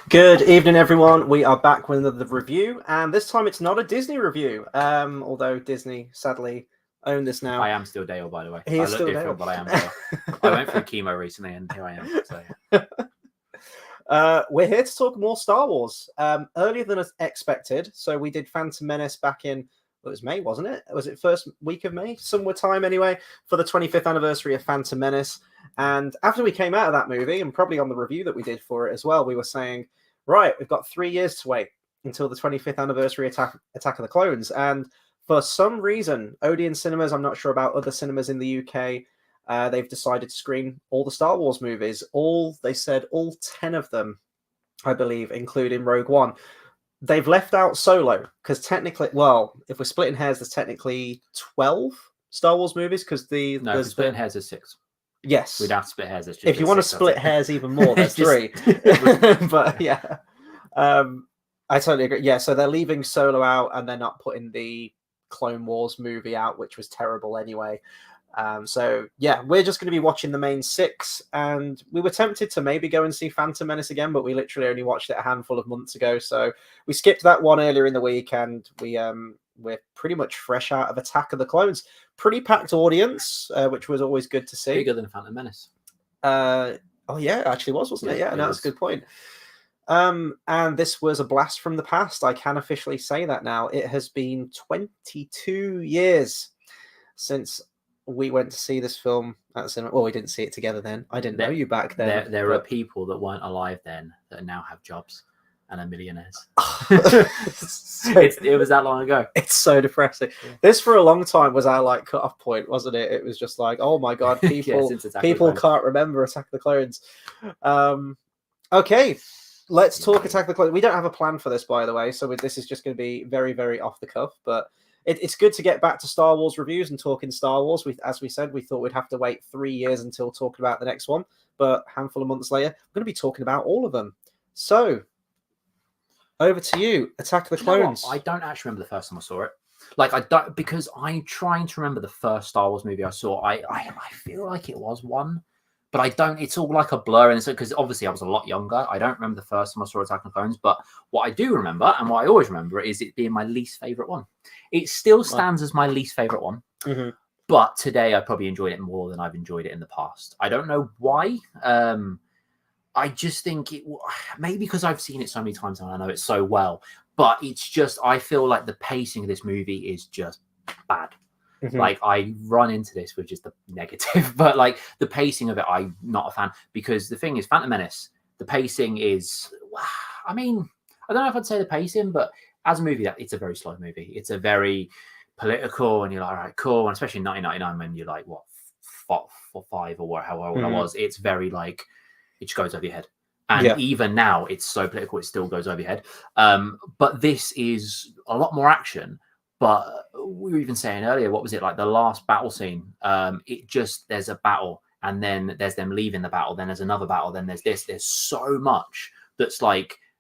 Good evening, everyone. We are back with another review, and this time it's not a Disney review. Although Disney sadly own this now. I am still Dale, by the way. He I is look still different, Dale. but I am Dale. I went through chemo recently, and here I am. So We're here to talk more Star Wars. Earlier than expected, so we did Phantom Menace back in it was May, wasn't it? Was it first week of May? Somewhere time anyway, for the 25th anniversary of Phantom Menace. And after we came out of that movie, and probably on the review that we did for it as well, we were saying, right, we've got 3 years to wait until the 25th anniversary Attack of the Clones. And for some reason, Odeon Cinemas, I'm not sure about other cinemas in the UK, they've decided to screen all the Star Wars movies. They said all 10 of them, I believe, including Rogue One. They've left out Solo because technically, well, if we're splitting hairs, there's technically 12 Star Wars movies because if we're splitting hairs, there's 6. Yes, we'd have to split hairs. If you want to split hairs even more, there's 3. But yeah, I totally agree. Yeah, so they're leaving Solo out and they're not putting the Clone Wars movie out, which was terrible anyway. So yeah, we're just going to be watching the main 6, and we were tempted to maybe go and see Phantom Menace again, but we literally only watched it a handful of months ago, so we skipped that one earlier in the week, and we're pretty much fresh out of Attack of the Clones. Pretty packed audience, which was always good to see. Bigger than Phantom Menace. Oh yeah, it actually wasn't it? Yeah, no, that's a good point. And this was a blast from the past. I can officially say that now. It has been 22 years since we went to see this film at cinema. Well, we didn't see it together then. I didn't know you back then. There are people that weren't alive then that now have jobs and are millionaires. It was that long ago. It's so depressing. Yeah. This for a long time was our cut-off point, wasn't it? It was just like, oh my god, people can't remember Attack of the Clones. Okay, let's talk Attack of the Clones. We don't have a plan for this, by the way, so this is just going to be very, very off the cuff, but it's good to get back to Star Wars reviews and talking Star Wars. As we said, we thought we'd have to wait 3 years until talking about the next one, but a handful of months later, we're going to be talking about all of them. So, over to you, Attack of the Clones. I don't actually remember the first time I saw it. I don't, because I'm trying to remember the first Star Wars movie I saw. I feel like it was 1. But I don't, it's all like a blur. And so, because obviously I was a lot younger, I don't remember the first time I saw Attack of the Clones. But what I do remember, and what I always remember, is it being my least favorite one. It still stands as my least favorite one. Mm-hmm. But today I probably enjoyed it more than I've enjoyed it in the past. I don't know why. I just think maybe because I've seen it so many times and I know it so well. But it's just, I feel like the pacing of this movie is just bad. Mm-hmm. I run into this with just the negative, but the pacing of it, I'm not a fan, because the thing is, Phantom Menace, the pacing is, I mean, I don't know if I'd say the pacing, but as a movie, it's a very slow movie. It's a very political, and you're like, all right, cool. And especially in 1999, when you're like, what, 5 or however old I was, it's very it just goes over your head. And even now, it's so political, it still goes over your head. But this is a lot more action. But we were even saying earlier, what was it like the last battle scene? There's a battle, and then there's them leaving the battle, then there's another battle, then there's this. There's so much that's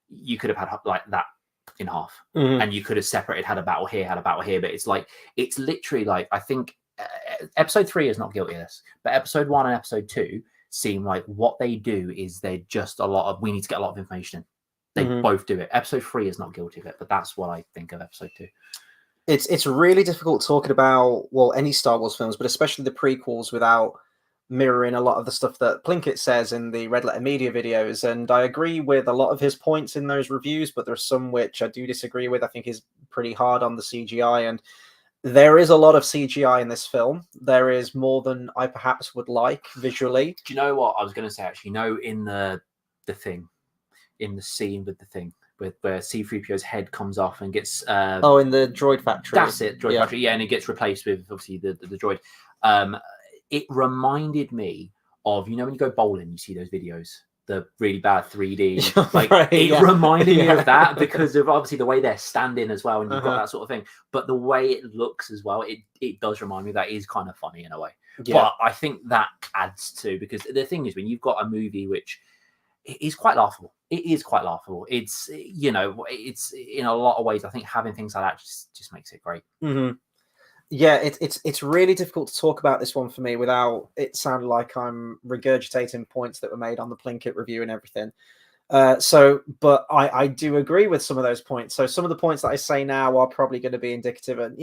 you could have had that in half, and you could have had a battle here, but it's literally I think episode 3 is not guilty of this, but episode 1 and episode 2 seem like what they do is they're just we need to get a lot of information in. They both do it. Episode 3 is not guilty of it, but that's what I think of episode 2. It's really difficult talking about, well, any Star Wars films, but especially the prequels, without mirroring a lot of the stuff that Plinkett says in the Red Letter Media videos. And I agree with a lot of his points in those reviews, but there's some which I do disagree with. I think he's pretty hard on the CGI, and there is a lot of CGI in this film. There is more than I perhaps would like visually. Do you know what I was going to say, actually? In the thing, in the scene with the thing, where C-3PO's head comes off and gets... in the droid factory. That's it, droid factory. Yeah, and it gets replaced with, obviously, the droid. It reminded me of, when you go bowling, you see those videos, the really bad 3D. It reminded me of that, because of, obviously, the way they're standing as well, and you've got that sort of thing. But the way it looks as well, it does remind me that is kind of funny in a way. Yeah. But I think that adds to, because the thing is, when you've got a movie which... It is quite laughable. It's, it's in a lot of ways, I think having things like that just makes it great. Mm-hmm. Yeah, it's really difficult to talk about this one for me without it sounding like I'm regurgitating points that were made on the Plinkett review and everything. But I do agree with some of those points. So some of the points that I say now are probably going to be indicative. And,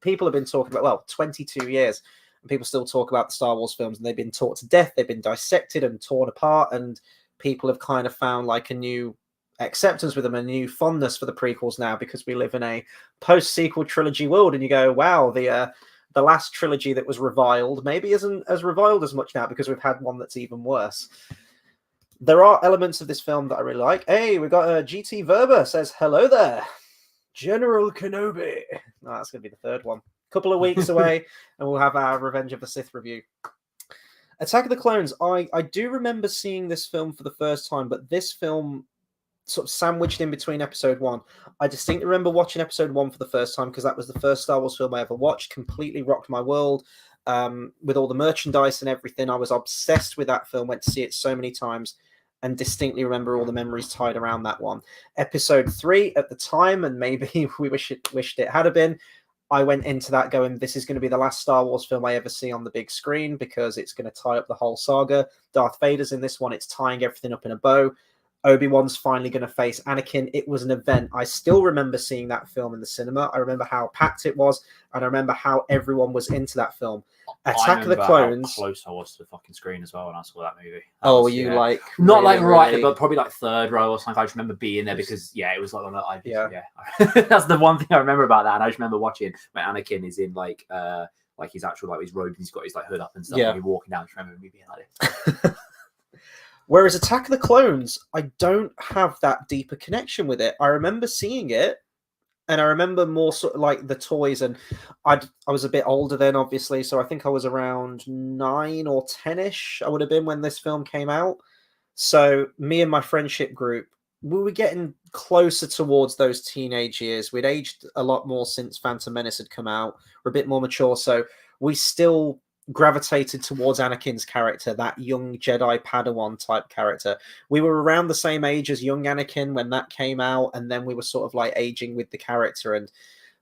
people have been talking about, 22 years, and people still talk about the Star Wars films, and they've been taught to death. They've been dissected and torn apart, and people have kind of found like a new acceptance with them, a new fondness for the prequels now, because we live in a post-sequel trilogy world. And you go, wow, the last trilogy that was reviled maybe isn't as reviled as much now, because we've had one that's even worse. There are elements of this film that I really like. Hey, we got GT Verba says, hello there, General Kenobi. No, that's going to be the third one. Couple of weeks away, and we'll have our Revenge of the Sith review. Attack of the Clones. I do remember seeing this film for the first time, but this film sort of sandwiched in between episode 1. I distinctly remember watching episode 1 for the first time, because that was the first Star Wars film I ever watched. Completely rocked my world. With all the merchandise and everything, I was obsessed with that film. Went to see it so many times, and distinctly remember all the memories tied around that one. Episode 3 at the time, and maybe we wished it had been, I went into that going, this is going to be the last Star Wars film I ever see on the big screen, because it's going to tie up the whole saga. Darth Vader's in this one. It's tying everything up in a bow. Obi-Wan's finally going to face Anakin. It was an event. I still remember seeing that film in the cinema. I remember how packed it was, and I remember how everyone was into that film. Attack of the Clones. How close I was to the fucking screen as well when I saw that movie. Like not really, like right, really... but probably like third row or something. I just remember being there because it was like that's the one thing I remember about that. And I just remember watching when Anakin is in like his actual his robe, and he's got his like hood up and stuff. And he's walking down. I just remember me being like this. Whereas Attack of the Clones, I don't have that deeper connection with it. I remember seeing it, and I remember more sort of like the toys, and I was a bit older then, obviously, so I think I was around 9 or 10-ish, I would have been when this film came out. So me and my friendship group, we were getting closer towards those teenage years. We'd aged a lot more since Phantom Menace had come out. We're a bit more mature, so we still gravitated towards Anakin's character, that young Jedi Padawan type character. We were around the same age as young Anakin when that came out, and then we were sort of like aging with the character. And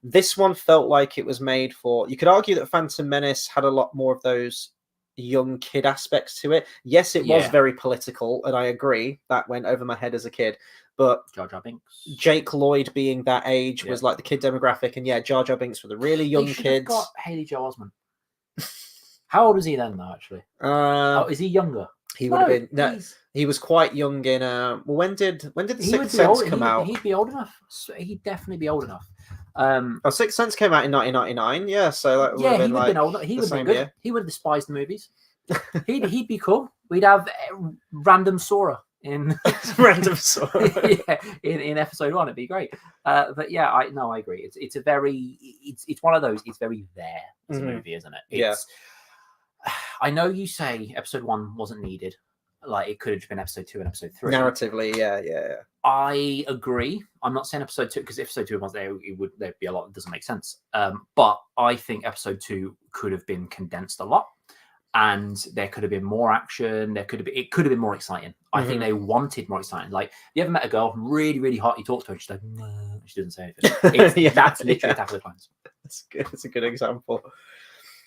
this one felt like it was made for... You could argue that Phantom Menace had a lot more of those young kid aspects to it. Yes, it was very political, and I agree, that went over my head as a kid. But Jar Jar Binks, Jake Lloyd being that age was like the kid demographic, and Jar Jar Binks for the really young kids. Got Haley Joel Osment. How old was he then, though? Actually, is he younger? He would have been. No, he was quite young in. When did the Sixth Sense come out? He'd be old enough. He'd definitely be old enough. Sixth Sense came out in 1999. Yeah, so that would have been like old. He would have been good. Year. He would have despised the movies. He'd be cool. We'd have random Sora in random Sora. in episode 1, it'd be great. But yeah, I agree. It's one of those. It's very there as a movie, isn't it? I know you say episode 1 wasn't needed. Like, it could have been episode 2 and episode 3. Narratively, yeah. I agree. I'm not saying episode 2, because if episode 2 was there, there'd be a lot that doesn't make sense. But I think episode 2 could have been condensed a lot, and there could have been more action. It could have been more exciting. I think they wanted more exciting. Like, you ever met a girl really, really hot? You talk to her, she's like, no, she doesn't say anything. That's literally Attack of the Clones. That's good. That's a good example.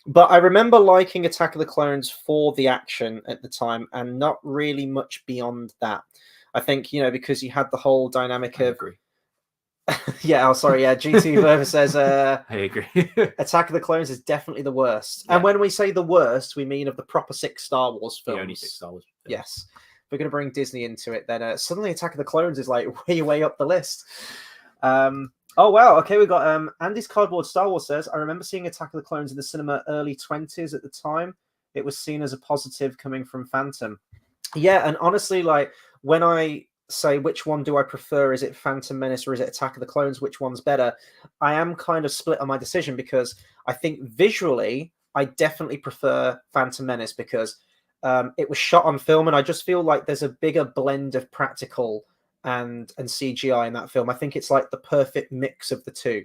But I remember liking Attack of the Clones for the action at the time, and not really much beyond that. I think, because you had the whole dynamic of... agree. GT Verver says... I agree. Attack of the Clones is definitely the worst. Yeah. And when we say the worst, we mean of the proper 6 Star Wars films. The only 6 Star Wars films. Yes. If we're going to bring Disney into it, then suddenly Attack of the Clones is like way up the list. Oh, wow. Okay, we got Andy's Cardboard Star Wars says, I remember seeing Attack of the Clones in the cinema early 20s at the time. It was seen as a positive coming from Phantom. Yeah, and honestly, like, when I say which one do I prefer, is it Phantom Menace or is it Attack of the Clones, which one's better, I am kind of split on my decision, because I think visually, I definitely prefer Phantom Menace, because it was shot on film, and I just feel like there's a bigger blend of practical and CGI in that film. I think it's like the perfect mix of the two.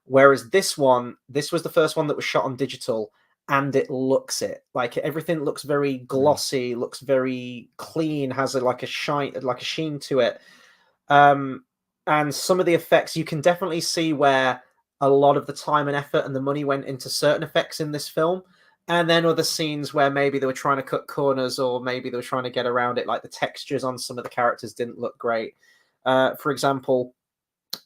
Whereas this was the first one that was shot on digital, and it looks it. Like, everything looks very glossy, looks very clean, has a sheen to it. And some of the effects, you can definitely see where a lot of the time and effort and the money went into certain effects in this film. And then other scenes where maybe they were trying to cut corners, or maybe they were trying to get around it, like the textures on some of the characters didn't look great. For example,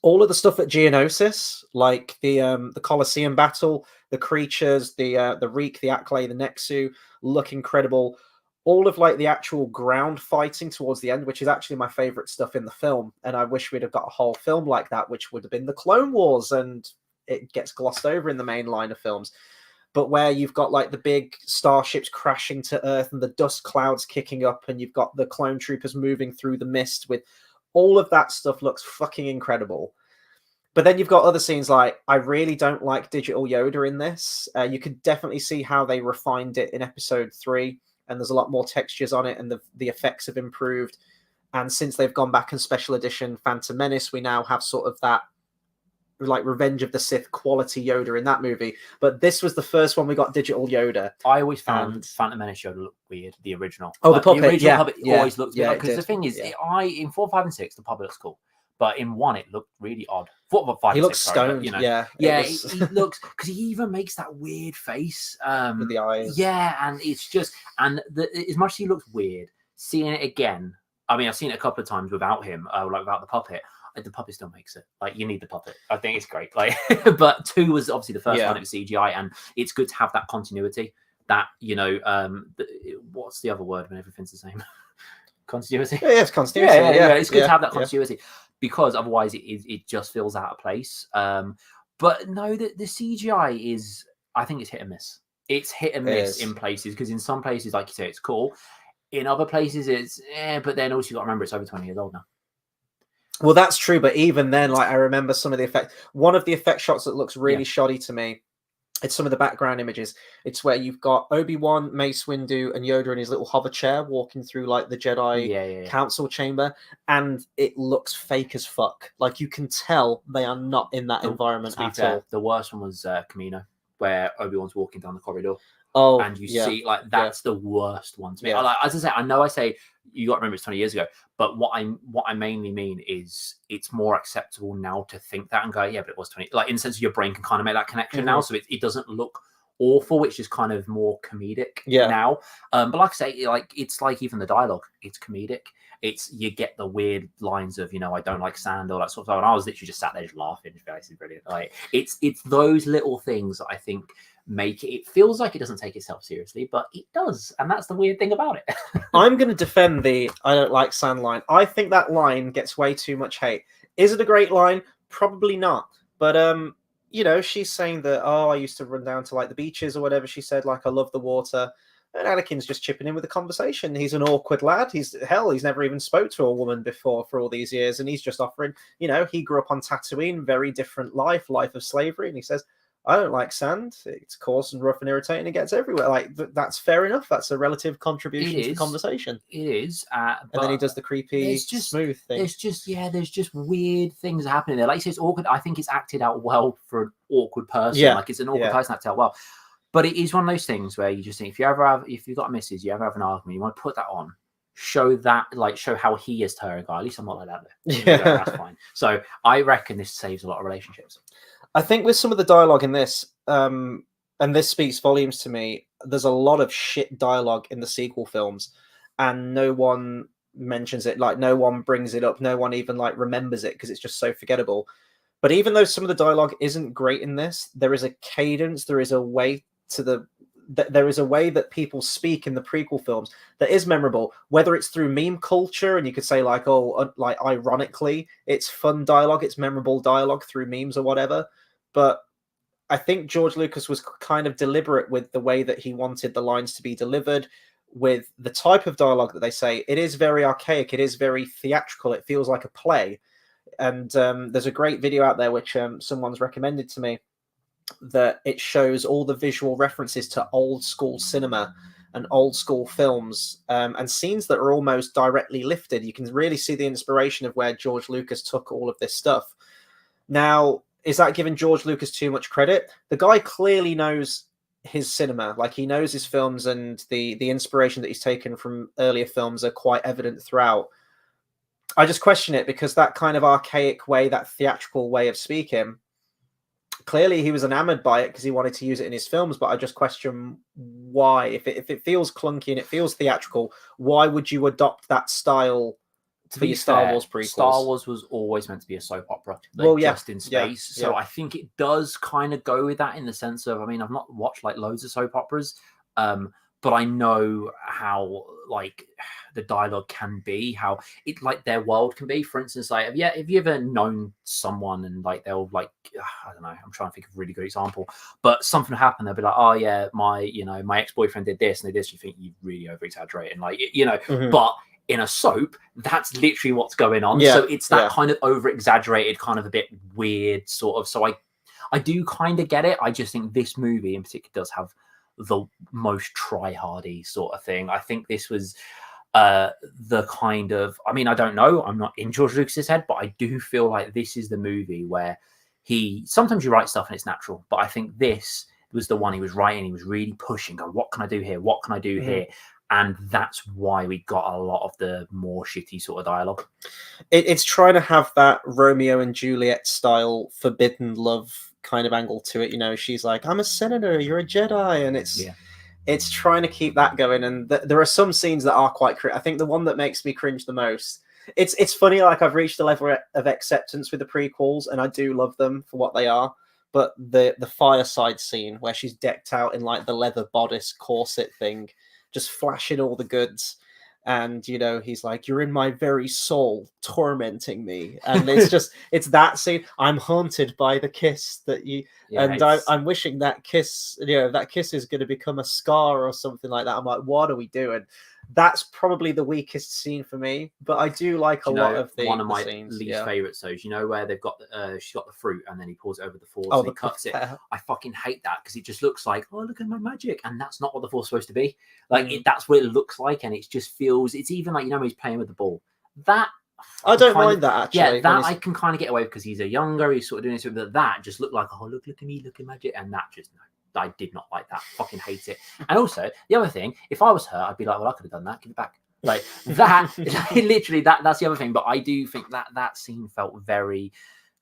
all of the stuff at Geonosis, like the Colosseum battle, the creatures, the Reek, the Acklay, the Nexu, look incredible. All of like the actual ground fighting towards the end, which is actually my favorite stuff in the film, and I wish we'd have got a whole film like that, which would have been the Clone Wars, and it gets glossed over in the main line of films. But where you've got like the big starships crashing to Earth and the dust clouds kicking up, and you've got the clone troopers moving through the mist, with all of that stuff looks fucking incredible. But then you've got other scenes like, I really don't like Digital Yoda in this. You could definitely see how they refined it in episode 3, and there's a lot more textures on it, and the effects have improved. And since they've gone back in special edition Phantom Menace, we now have sort of that like Revenge of the Sith quality Yoda in that movie. But this was the first one we got Digital Yoda. I always found Phantom Menace Yoda looked weird, the original. Oh, the puppet, the original Hobbit yeah, always looked weird. yeah, Because the thing is, in 4, 5, and 6, the puppet looks cool. But in 1, it looked really odd. 4, 5, he and looks 6, stoned, sorry, but, you know, yeah. He looks, because he even makes that weird face. With the eyes. Yeah, and it's just, and as much as he looks weird, seeing it again, I mean, I've seen it a couple of times without him, like without the puppet. The puppet still makes it. Like, you need the puppet. I think it's great. Like, but 2 was obviously the first one. It was CGI, and it's good to have that continuity. That, you know, what's the other word when everything's the same? Continuity. Yeah, it's continuity. Yeah. It's good to have that continuity because otherwise it just feels out of place. But no, the CGI is, I think it's hit and miss. It's hit and miss in places, because in some places, like you say, it's cool. In other places, it's but then also you got to remember it's over 20 years old now. Well, that's true, but even then, like, I remember some of the effect. One of the effect shots that looks really shoddy to me, it's some of the background images. It's where you've got Obi-Wan, Mace Windu, and Yoda in his little hover chair walking through like the Jedi Council chamber, and it looks fake as fuck. Like, you can tell they are not in that environment at all. The worst one was Camino, where Obi-Wan's walking down the corridor. Oh, and you see, like, that's the worst one to me. Like, as I say, I know I say you got to remember it's 20 years ago, but what I mainly mean is it's more acceptable now to think that and go, yeah, but it was 20. Like, in the sense of your brain can kind of make that connection now, so it doesn't look awful, which is kind of more comedic now. But like I say, like, it's like even the dialogue, it's comedic. It's, you get the weird lines of, you know, I don't like sand, all that sort of stuff. And I was literally just sat there just laughing. It's brilliant. Like, it's those little things that I think make it feels like it doesn't take itself seriously, but it does, and that's the weird thing about it. I'm going to defend the I don't like sand line. I think that line gets way too much hate. Is it a great line? Probably not. But you know, she's saying that, oh, I used to run down to like the beaches or whatever. She said, like, I love the water. And Anakin's just chipping in with the conversation. He's an awkward lad. He's never even spoke to a woman before for all these years, and he's just offering, you know, he grew up on Tatooine, very different life of slavery, and he says, I don't like sand. It's coarse and rough and irritating. It gets everywhere. Like, that's fair enough. That's a relative contribution to the conversation. It is. And then he does the creepy, smooth thing. There's just weird things happening there. Like you say, it's awkward. I think it's acted out well for an awkward person. Yeah. Like, it's an awkward person acted out well. But it is one of those things where you just think, if you've got a missus, you ever have an argument, you want to put that on. Show how he is to her and go, at least I'm not like that. Yeah. That's fine. So I reckon this saves a lot of relationships. I think with some of the dialogue in this, and this speaks volumes to me, there's a lot of shit dialogue in the sequel films, and no one mentions it. Like, no one brings it up. No one even like remembers it because it's just so forgettable. But even though some of the dialogue isn't great in this, there is a cadence. There is a way there is a way that people speak in the prequel films that is memorable, whether it's through meme culture, and you could say like, oh, like, ironically, it's fun dialogue, it's memorable dialogue through memes or whatever. But I think George Lucas was kind of deliberate with the way that he wanted the lines to be delivered, with the type of dialogue that they say. It is very archaic. It is very theatrical. It feels like a play. And there's a great video out there, which someone's recommended to me, that it shows all the visual references to old school cinema and old school films, and scenes that are almost directly lifted. You can really see the inspiration of where George Lucas took all of this stuff. Now, is that giving George Lucas too much credit? The guy clearly knows his cinema. Like, he knows his films, and the inspiration that he's taken from earlier films are quite evident throughout. I just question it, because that kind of archaic way, that theatrical way of speaking, clearly he was enamored by it because he wanted to use it in his films, but I just question why. If it feels clunky and it feels theatrical, why would you adopt that style To for be your Star fair, Wars prequels? Star Wars was always meant to be a soap opera, like Well, yeah, just in space. yeah, So yeah. I think it does kind of go with that in the sense of, I mean, I've not watched like loads of soap operas, but I know how like the dialogue can be, how it like their world can be. For instance, like have you ever known someone and like they'll like I don't know, I'm trying to think of a really good example, but something will happen, they'll be like, oh yeah, my ex-boyfriend did this and did this. You think you really over exaggerate and like Mhm. but in a soap, that's literally what's going on. Yeah, So it's that yeah. kind of over exaggerated, kind of a bit weird sort of. So I do kind of get it. I just think this movie in particular does have the most try-hardy sort of thing. I think this was the kind of, I mean, I don't know, I'm not in George Lucas's head, but I do feel like this is the movie where sometimes you write stuff and it's natural, but I think this was the one he was writing, he was really pushing, going, what can I do here? What can I do here? And that's why we got a lot of the more shitty sort of dialogue. It's trying to have that Romeo and Juliet style forbidden love kind of angle to it. You know, she's like, I'm a senator, you're a Jedi. And it's trying to keep that going. And there are some scenes that are quite I think the one that makes me cringe the most, it's funny, like I've reached a level of acceptance with the prequels and I do love them for what they are. But the fireside scene where she's decked out in like the leather bodice corset thing, just flashing all the goods, and he's like, you're in my very soul, tormenting me. And it's that scene. I'm haunted by the kiss that you and I'm wishing that kiss, that kiss is going to become a scar or something like that. I'm like, what are we doing? That's probably the weakest scene for me, but I do like a lot of one of my scenes. least favorite. So where they've got she's got the fruit and then he pours it over the force Oh, and he cuts it. I fucking hate that because it just looks like, oh, look at my magic, and that's not what the force is supposed to be. Like that's what it looks like, and it just feels. It's even like when he's playing with the ball. That I don't mind that actually. Yeah, that I can kind of get away with because he's a younger. He's sort of doing this, but that just looked like, oh, look at me, look at magic, and that just no. I did not like that. Fucking hate it. And also the other thing, if I was her, I'd be like, well, I could have done that. Give it back. Like that. Literally, that's the other thing. But I do think that scene felt very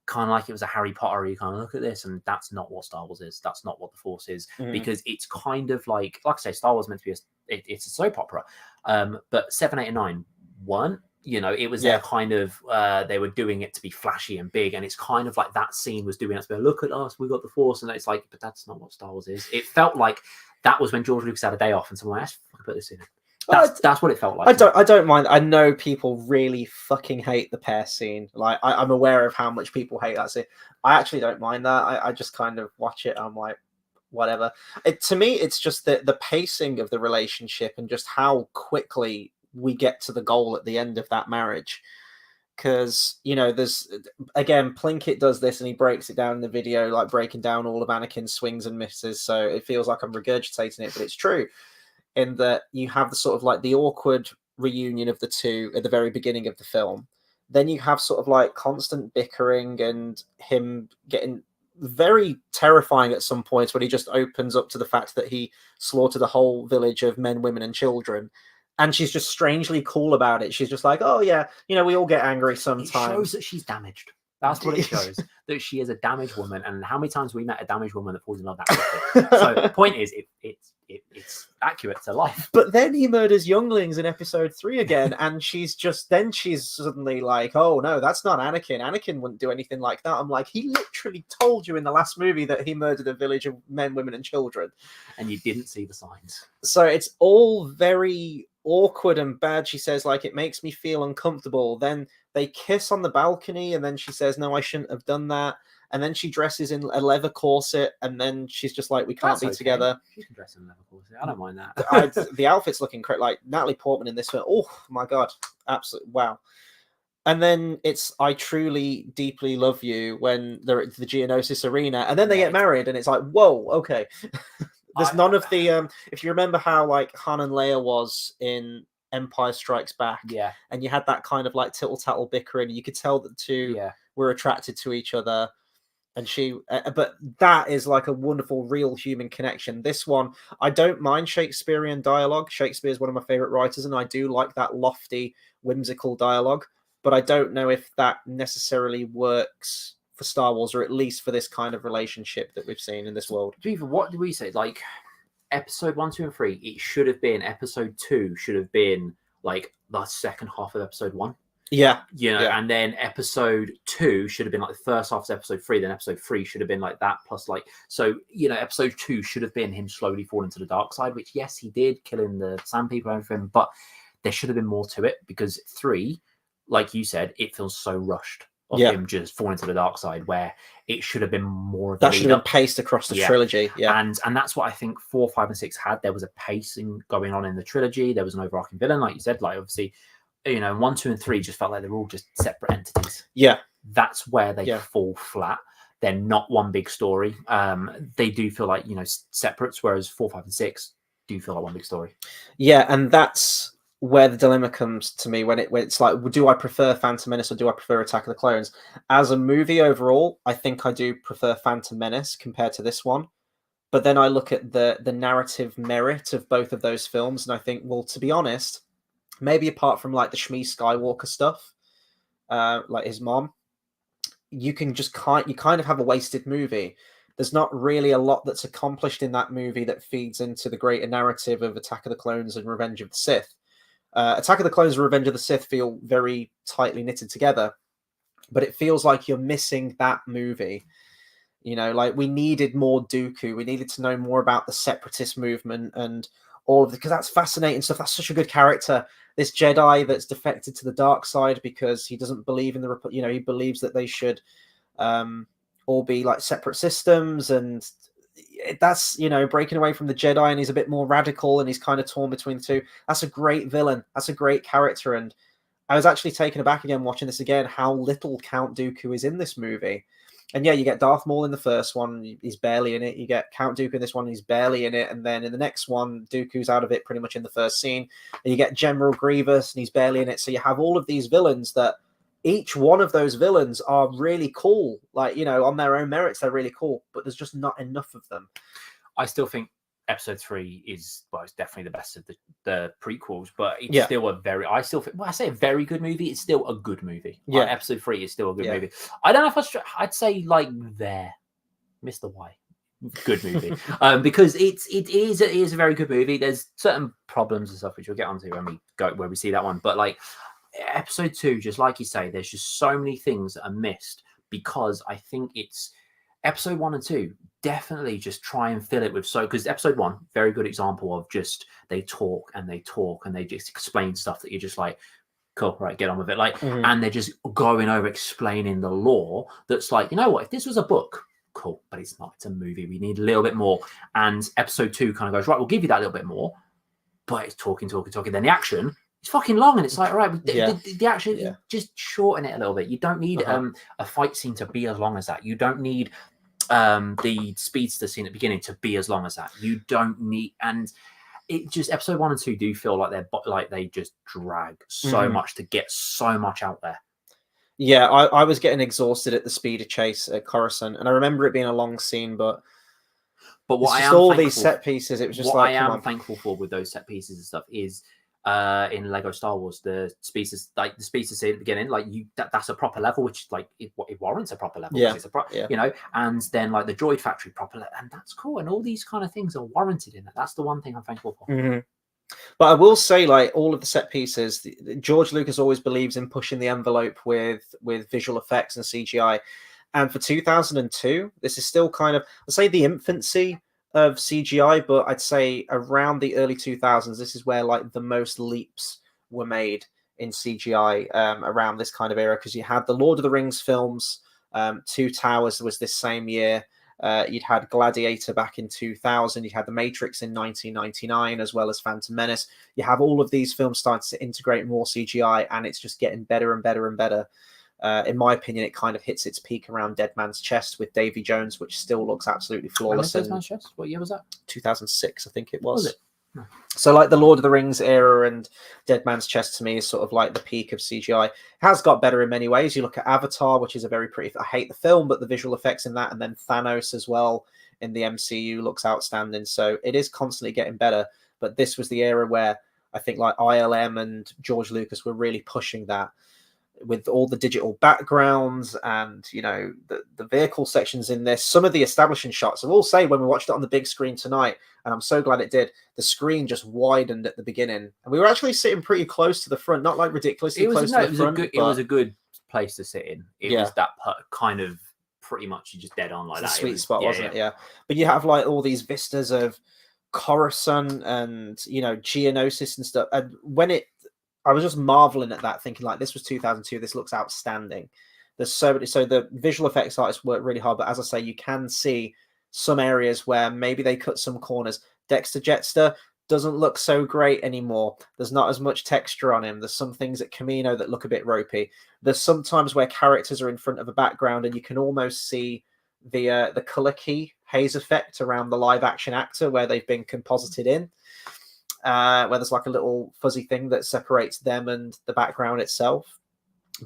kind of like it was a Harry Potter. You kind of look at this, and that's not what Star Wars is. That's not what the Force is, because it's kind of like I say, Star Wars is meant to be it's a soap opera. But 7, 8, and 9 weren't. It was their kind of they were doing it to be flashy and big, and it's kind of like that scene was doing it to be, look at us, we got the Force, and it's like, but that's not what Star Wars is. It felt like that was when George Lucas had a day off and someone asked, put this in. That's what it felt like. I don't mind. I know people really fucking hate the pear scene. Like I'm aware of how much people hate that scene. I actually don't mind that. I just kind of watch it. I'm like, whatever. To me, it's just the pacing of the relationship and just how quickly we get to the goal at the end of that marriage. Because there's again, Plinkett does this and he breaks it down in the video, like breaking down all of Anakin's swings and misses. So it feels like I'm regurgitating it, but it's true. In that you have the sort of like the awkward reunion of the two at the very beginning of the film. Then you have sort of like constant bickering and him getting very terrifying at some points when he just opens up to the fact that he slaughtered a whole village of men, women, and children. And she's just strangely cool about it. She's just like, oh yeah, we all get angry sometimes. It shows that she's damaged. That's what it shows, that she is a damaged woman. And how many times have we met a damaged woman that falls in love that quickly? So the point is, it's accurate to life. But then he murders younglings in episode 3 again, and she's suddenly like, oh no, that's not Anakin. Anakin wouldn't do anything like that. I'm like, he literally told you in the last movie that he murdered a village of men, women, and children. And you didn't see the signs. So it's all very awkward and bad. She says, like, it makes me feel uncomfortable. Then they kiss on the balcony, and then she says, no, I shouldn't have done that. And then she dresses in a leather corset, and then she's just like, we can't be together. She can dress in a leather corset. I don't mind that. The outfit's looking great. Like Natalie Portman in this film. Oh my God. Absolutely. Wow. And then it's I truly, deeply love you when they're at the Geonosis arena, and then they get married, and it's like, whoa, okay. There's none of the if you remember how like Han and Leia was in Empire Strikes Back, and you had that kind of like tittle tattle bickering, you could tell that the two were attracted to each other, and she but that is like a wonderful real human connection. This one, I don't mind Shakespearean dialogue. Shakespeare is one of my favorite writers, and I do like that lofty, whimsical dialogue, but I don't know if that necessarily works for Star Wars, or at least for this kind of relationship that we've seen in this world. Beaver, what do we say? Like episode 1, 2, and 3, it should have been episode 2 should have been like the second half of episode 1. Yeah. And then episode 2 should have been like the first half of episode 3, then episode 3 should have been like that, plus like, so, episode 2 should have been him slowly falling to the dark side, which, yes, he did, killing the sand people and everything, but there should have been more to it, because 3, like you said, it feels so rushed of him just falling to the dark side, where it should have been more of that should have been paced across the trilogy. And that's what I think 4, 5, and 6 had. There was a pacing going on in the trilogy. There was an overarching villain, like you said, like obviously 1, 2, and 3 just felt like they're all just separate entities. That's where they fall flat. They're not one big story. They do feel like separates, whereas 4, 5, and 6 do feel like one big story. And that's where the dilemma comes to me when it's like, do I prefer Phantom Menace or do I prefer Attack of the Clones? As a movie overall, I think I do prefer Phantom Menace compared to this one. But then I look at the narrative merit of both of those films, and I think, well, to be honest, maybe apart from like the Shmi Skywalker stuff, like his mom, you kind of have a wasted movie. There's not really a lot that's accomplished in that movie that feeds into the greater narrative of Attack of the Clones and Revenge of the Sith. Attack of the Clones and Revenge of the Sith feel very tightly knitted together, but it feels like you're missing that movie. Like we needed more Dooku. We needed to know more about the separatist movement and all of because that's fascinating stuff. That's such a good character. This Jedi that's defected to the dark side because he doesn't believe in the, he believes that they should all be like separate systems, and that's breaking away from the Jedi, and he's a bit more radical, and he's kind of torn between the two. That's a great villain. That's a great character, and I was actually taken aback again watching this again how little Count Dooku is in this movie. And you get Darth Maul in the first one, he's barely in it. You get Count Dooku in this one, he's barely in it. And then in the next one, Dooku's out of it pretty much in the first scene. And you get General Grievous, and he's barely in it. So you have all of these villains that each one of those villains are really cool. Like, on their own merits, they're really cool. But there's just not enough of them. I still think episode 3 is, it's definitely the best of the prequels, but it's still I say a very good movie. It's still a good movie. Like, episode 3 is still a good movie. I don't know if I'd say like Mr. Y, good movie. Because it is a very good movie. There's certain problems and stuff which we'll get onto when we see that one. But like episode 2, just like you say, there's just so many things that are missed, because I think it's episode 1 and 2 definitely just try and fill it with because episode 1, very good example of just they talk and they just explain stuff that you're just like, cool, right, get on with it. Like, and they're just going over explaining the lore that's like, if this was a book, cool, but it's not, it's a movie. We need a little bit more. And episode 2 kind of goes, right, we'll give you that little bit more, but it's talking. Then the action, it's fucking long, and it's like, all right, the action, just shorten it a little bit. You don't need a fight scene to be as long as that. You don't need the speedster scene at the beginning to be as long as that. You don't need, and it just episode 1 and 2 do feel like they just drag so much to get so much out there. I was getting exhausted at the speeder chase at Coruscant, and I remember it being a long scene, but what I am all these set pieces, it was just what I am thankful for with those set pieces and stuff is in Lego Star Wars, the species scene at the beginning, like that's a proper level, which like it warrants a proper level. It's and then like the droid factory proper level, and that's cool. And all these kind of things are warranted in that. That's the one thing I'm thankful for. But I will say, like all of the set pieces, George Lucas always believes in pushing the envelope with visual effects and CGI. And for 2002, this is still kind of, I'd say, the infancy of CGI, but I'd say around the early 2000s, this is where like the most leaps were made in CGI around this kind of era, because you had the Lord of the Rings films, Two Towers was this same year. You'd had Gladiator back in 2000. You had The Matrix in 1999, as well as Phantom Menace. You have all of these films starting to integrate more CGI, and it's just getting better and better and better. In my opinion, it kind of hits its peak around Dead Man's Chest with Davy Jones, which still looks absolutely flawless. Dead Man's Chest? What year was that? 2006, I think it was. Was it? No. So like the Lord of the Rings era and Dead Man's Chest to me is sort of like the peak of CGI. It has got better in many ways. You look at Avatar, which is a very pretty, I hate the film, but the visual effects in that, and then Thanos as well in the MCU looks outstanding. So it is constantly getting better. But this was the era where I think like ILM and George Lucas were really pushing that. with all the digital backgrounds and the vehicle sections in this. Some of the establishing shots, I will say, when we watched it on the big screen tonight, and I'm so glad it did, the screen just widened at the beginning, and we were actually sitting pretty close to the front, not like ridiculously close to the front. It was a good place to sit in. It was that kind of pretty much just dead on like that. Sweet spot, wasn't it? Yeah. But you have like all these vistas of Coruscant and Geonosis and stuff, and I was just marveling at that, thinking like, this was 2002. This looks outstanding. There's so the visual effects artists work really hard, but as I say, you can see some areas where maybe they cut some corners. Dexter Jettster doesn't look so great anymore. There's not as much texture on him. There's some things at Camino that look a bit ropey. There's sometimes where characters are in front of a background and you can almost see the color key haze effect around the live action actor where they've been composited in. Where there's like a little fuzzy thing that separates them and the background itself.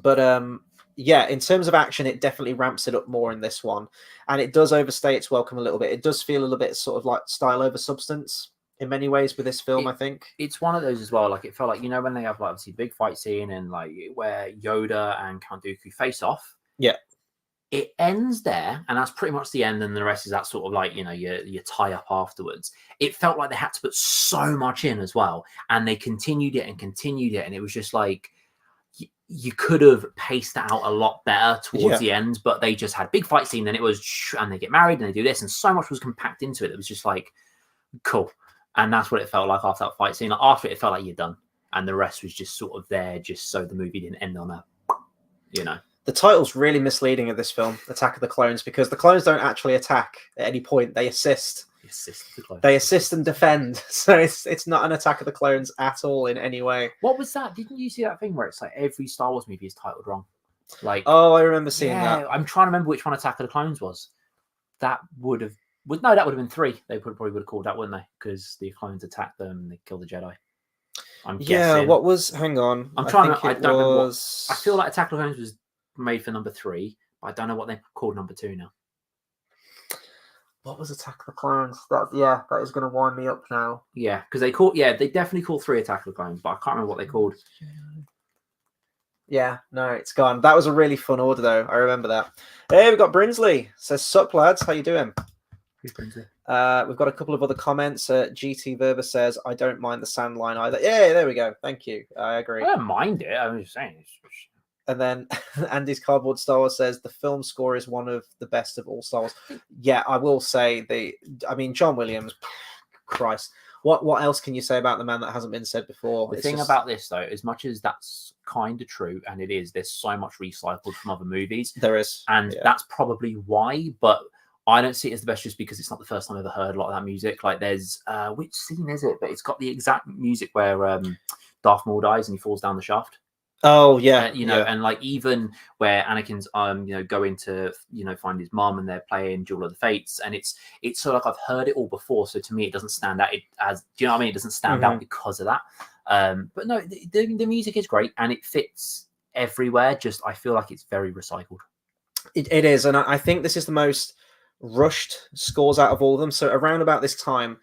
But in terms of action, it definitely ramps it up more in this one. And it does overstay its welcome a little bit. It does feel a little bit sort of like style over substance in many ways with this film, I think. It's one of those as well. Like, it felt like, when they have like obviously big fight scene and like where Yoda and Count Dooku face off. Yeah. It ends there, and that's pretty much the end, and the rest is that sort of like, your tie-up afterwards. It felt like they had to put so much in as well, and they continued it, and it was just like, you could have paced that out a lot better towards the end, but they just had a big fight scene, and it was, and they get married, and they do this, and so much was compact into it. It was just like, cool. And that's what it felt like after that fight scene. Like, after it felt like you're done, and the rest was just sort of there, just so the movie didn't end on a, The title's really misleading of this film, Attack of the Clones, because the clones don't actually attack at any point. They assist. They assist and defend. So it's not an Attack of the Clones at all in any way. What was that? Didn't you see that thing where it's like every Star Wars movie is titled wrong? Like, oh, I remember seeing that. I'm trying to remember which one Attack of the Clones was. That would have been 3. They probably would have called that, wouldn't they? Because the clones attacked them and they killed the Jedi. I'm guessing. What was? Hang on. I don't remember. I feel like Attack of the Clones was made for number 3, but I don't know what they called number 2 now. What was Attack of the Clones? That is going to wind me up now. Yeah, because they definitely called 3 Attack of the Clones, but I can't remember what they called. Yeah, no, it's gone. That was a really fun order, though. I remember that. Hey, we've got Brinsley. Says, sup, lads. How you doing? Who's Brinsley? We've got a couple of other comments. GT Verba says, I don't mind the sand line either. Yeah, there we go. Thank you. I agree. I don't mind it. I'm just saying. And then Andy's Cardboard Star Wars says, the film score is one of the best of all Star Wars. Yeah, I will say John Williams, Christ. What else can you say about the man that hasn't been said before? The thing about this, though, as much as that's kind of true, and it is, there's so much recycled from other movies. There is. And that's probably why, but I don't see it as the best just because it's not the first time I've ever heard a lot of that music. Like, there's, which scene is it? But it's got the exact music where Darth Maul dies and he falls down the shaft. Oh yeah, and like even where Anakin's going to find his mom and they're playing Duel of the Fates, and it's sort of like I've heard it all before, so to me it doesn't stand out. It doesn't stand out because of that. But no, the music is great and it fits everywhere. Just I feel like it's very recycled. It is, and I think this is the most rushed scores out of all of them. So around about this time,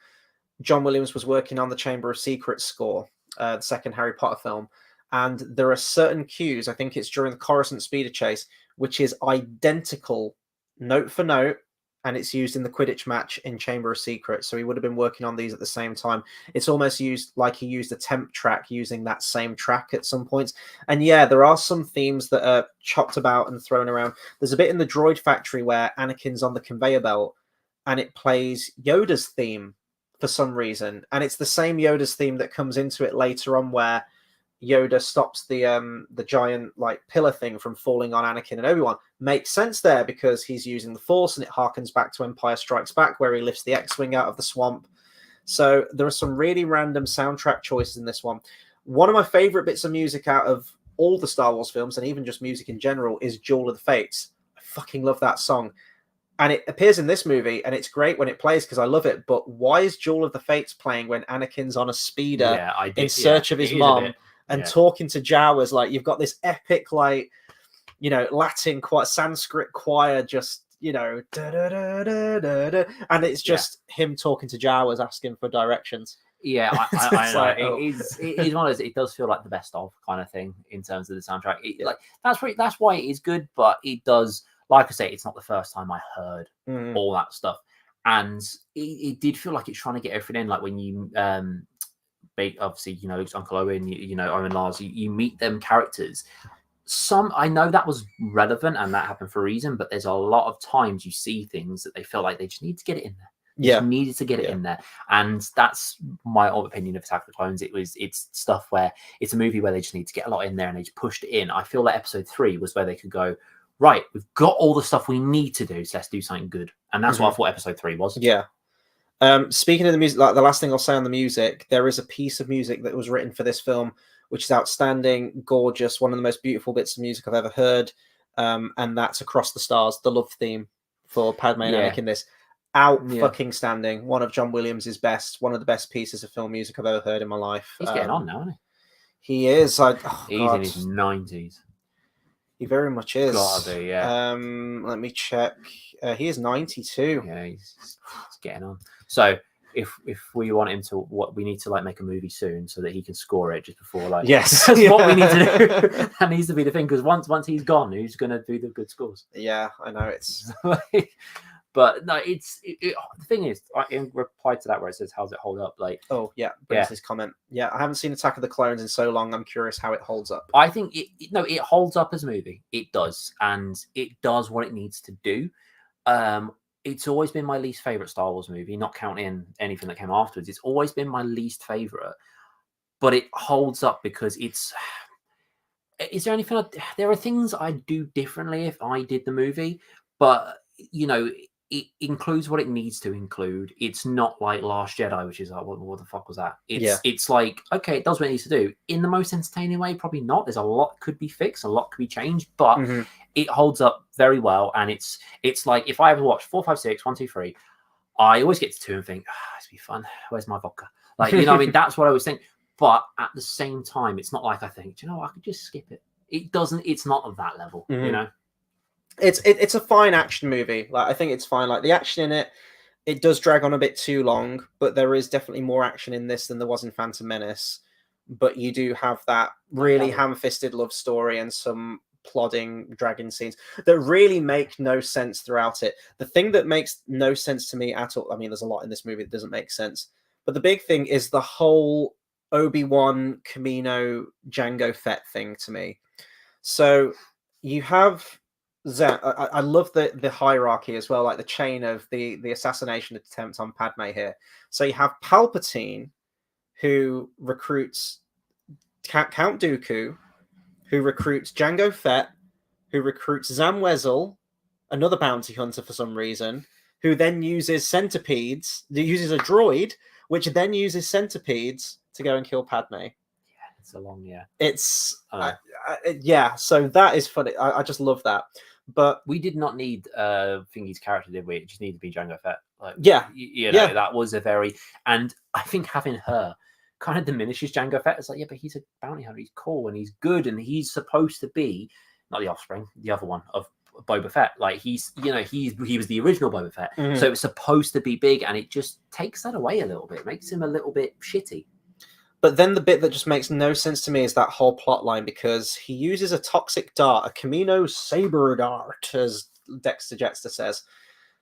John Williams was working on the Chamber of Secrets score, the second Harry Potter film. And there are certain cues, I think it's during the Coruscant speeder chase, which is identical note for note, and it's used in the Quidditch match in Chamber of Secrets. So he would have been working on these at the same time. It's almost used like he used a temp track using that same track at some points. And yeah, there are some themes that are chopped about and thrown around. There's a bit in the Droid Factory where Anakin's on the conveyor belt and it plays Yoda's theme for some reason. And it's the same Yoda's theme that comes into it later on where Yoda stops the giant like pillar thing from falling on Anakin and Obi-Wan. Makes sense there because he's using the Force and it harkens back to Empire Strikes Back where he lifts the X-Wing out of the swamp. So there are some really random soundtrack choices in this one. One of my favorite bits of music out of all the Star Wars films and even just music in general is Duel of the Fates. I fucking love that song. And it appears in this movie and it's great when it plays because I love it. But why is Duel of the Fates playing when Anakin's on a speeder in search of his mom? And talking to Jawas, like you've got this epic, like, Latin Sanskrit choir, just, da, da, da, da, da, da, and it's just him talking to Jawas, asking for directions. Yeah, It's I know. like, It is one of those. It does feel like the best of kind of thing in terms of the soundtrack. Yeah. Like that's why it is good. But it does, like I say, it's not the first time I heard Mhm. all that stuff, and it did feel like it's trying to get everything in. Like when you obviously it's Uncle Owen, Owen Lars, you meet them characters. I know that was relevant and that happened for a reason, but there's a lot of times you see things that they feel like they just need to get it in there. Just needed to get it in there, and that's my own opinion of Attack of the Clones. It's stuff where it's a movie where they just need to get a lot in there, and they just pushed it in. I feel like Episode 3 was where they could go, right, we've got all the stuff we need to do, so let's do something good, and that's what I thought Episode 3 was. Yeah. Speaking of the music, like the last thing I'll say on the music, there is a piece of music that was written for this film, which is outstanding, gorgeous, one of the most beautiful bits of music I've ever heard, and that's Across the Stars, the love theme for Padme and Anakin. This fucking standing, one of John Williams' best, one of the best pieces of film music I've ever heard in my life. He's getting on now, isn't he? He is. He's in his 90s. He very much is. Gotta be, yeah. Let me check. He is 92. Yeah, he's getting on. So if we want him to, we need to make a movie soon so that he can score it just before yes, that's what we need to do. That needs to be the thing, because once he's gone, who's going to do the good scores? Yeah, I know it's. But no, the thing is, in reply to that where it says, how's it hold up? Brings this comment. Yeah, I haven't seen Attack of the Clones in so long. I'm curious how it holds up. I think it holds up as a movie. It does, and it does what it needs to do. It's always been my least favorite Star Wars movie, not counting anything that came afterwards. It's always been my least favorite, but it holds up because it's. Is there anything? There are things I'd do differently if I did the movie, but it includes what it needs to include. It's not like Last Jedi, which is like, what the fuck was that? It's like, okay, it does what it needs to do. In the most entertaining way, probably not. There's a lot could be fixed, a lot could be changed, but it holds up very well. And it's like, if I ever watch 4, 5, 6, 1, 2, 3, I always get to 2 and think, this will be fun. Where's my vodka? What I mean? That's what I always think. But at the same time, it's not like I think, I could just skip it. It doesn't, it's not of that level, It's a fine action movie. I think it's fine. The action in it does drag on a bit too long, but there is definitely more action in this than there was in Phantom Menace. But you do have that really ham-fisted love story and some plodding dragon scenes that really make no sense throughout it. The thing that makes no sense to me at all, I mean, there's a lot in this movie that doesn't make sense, but the big thing is the whole Obi-Wan, Kamino, Jango Fett thing to me. So you have I love the hierarchy as well, the chain of the assassination attempt on Padme here. So you have Palpatine, who recruits Count Dooku, who recruits Jango Fett, who recruits Zam Wesell, another bounty hunter for some reason, who then uses centipedes, uses a droid, which then uses centipedes to go and kill Padme. It's a long, It's so that is funny. I just love that. But we did not need Thingy's character, did we? It just needed to be Jango Fett. That was a very, and I think having her kind of diminishes Jango Fett. It's like, but he's a bounty hunter. He's cool and he's good, and he's supposed to be not the offspring, the other one of Boba Fett. He was the original Boba Fett, so it's supposed to be big, and it just takes that away a little bit, makes him a little bit shitty. But then the bit that just makes no sense to me is that whole plot line, because he uses a toxic dart, a Kamino saber dart, as Dexter Jettster says.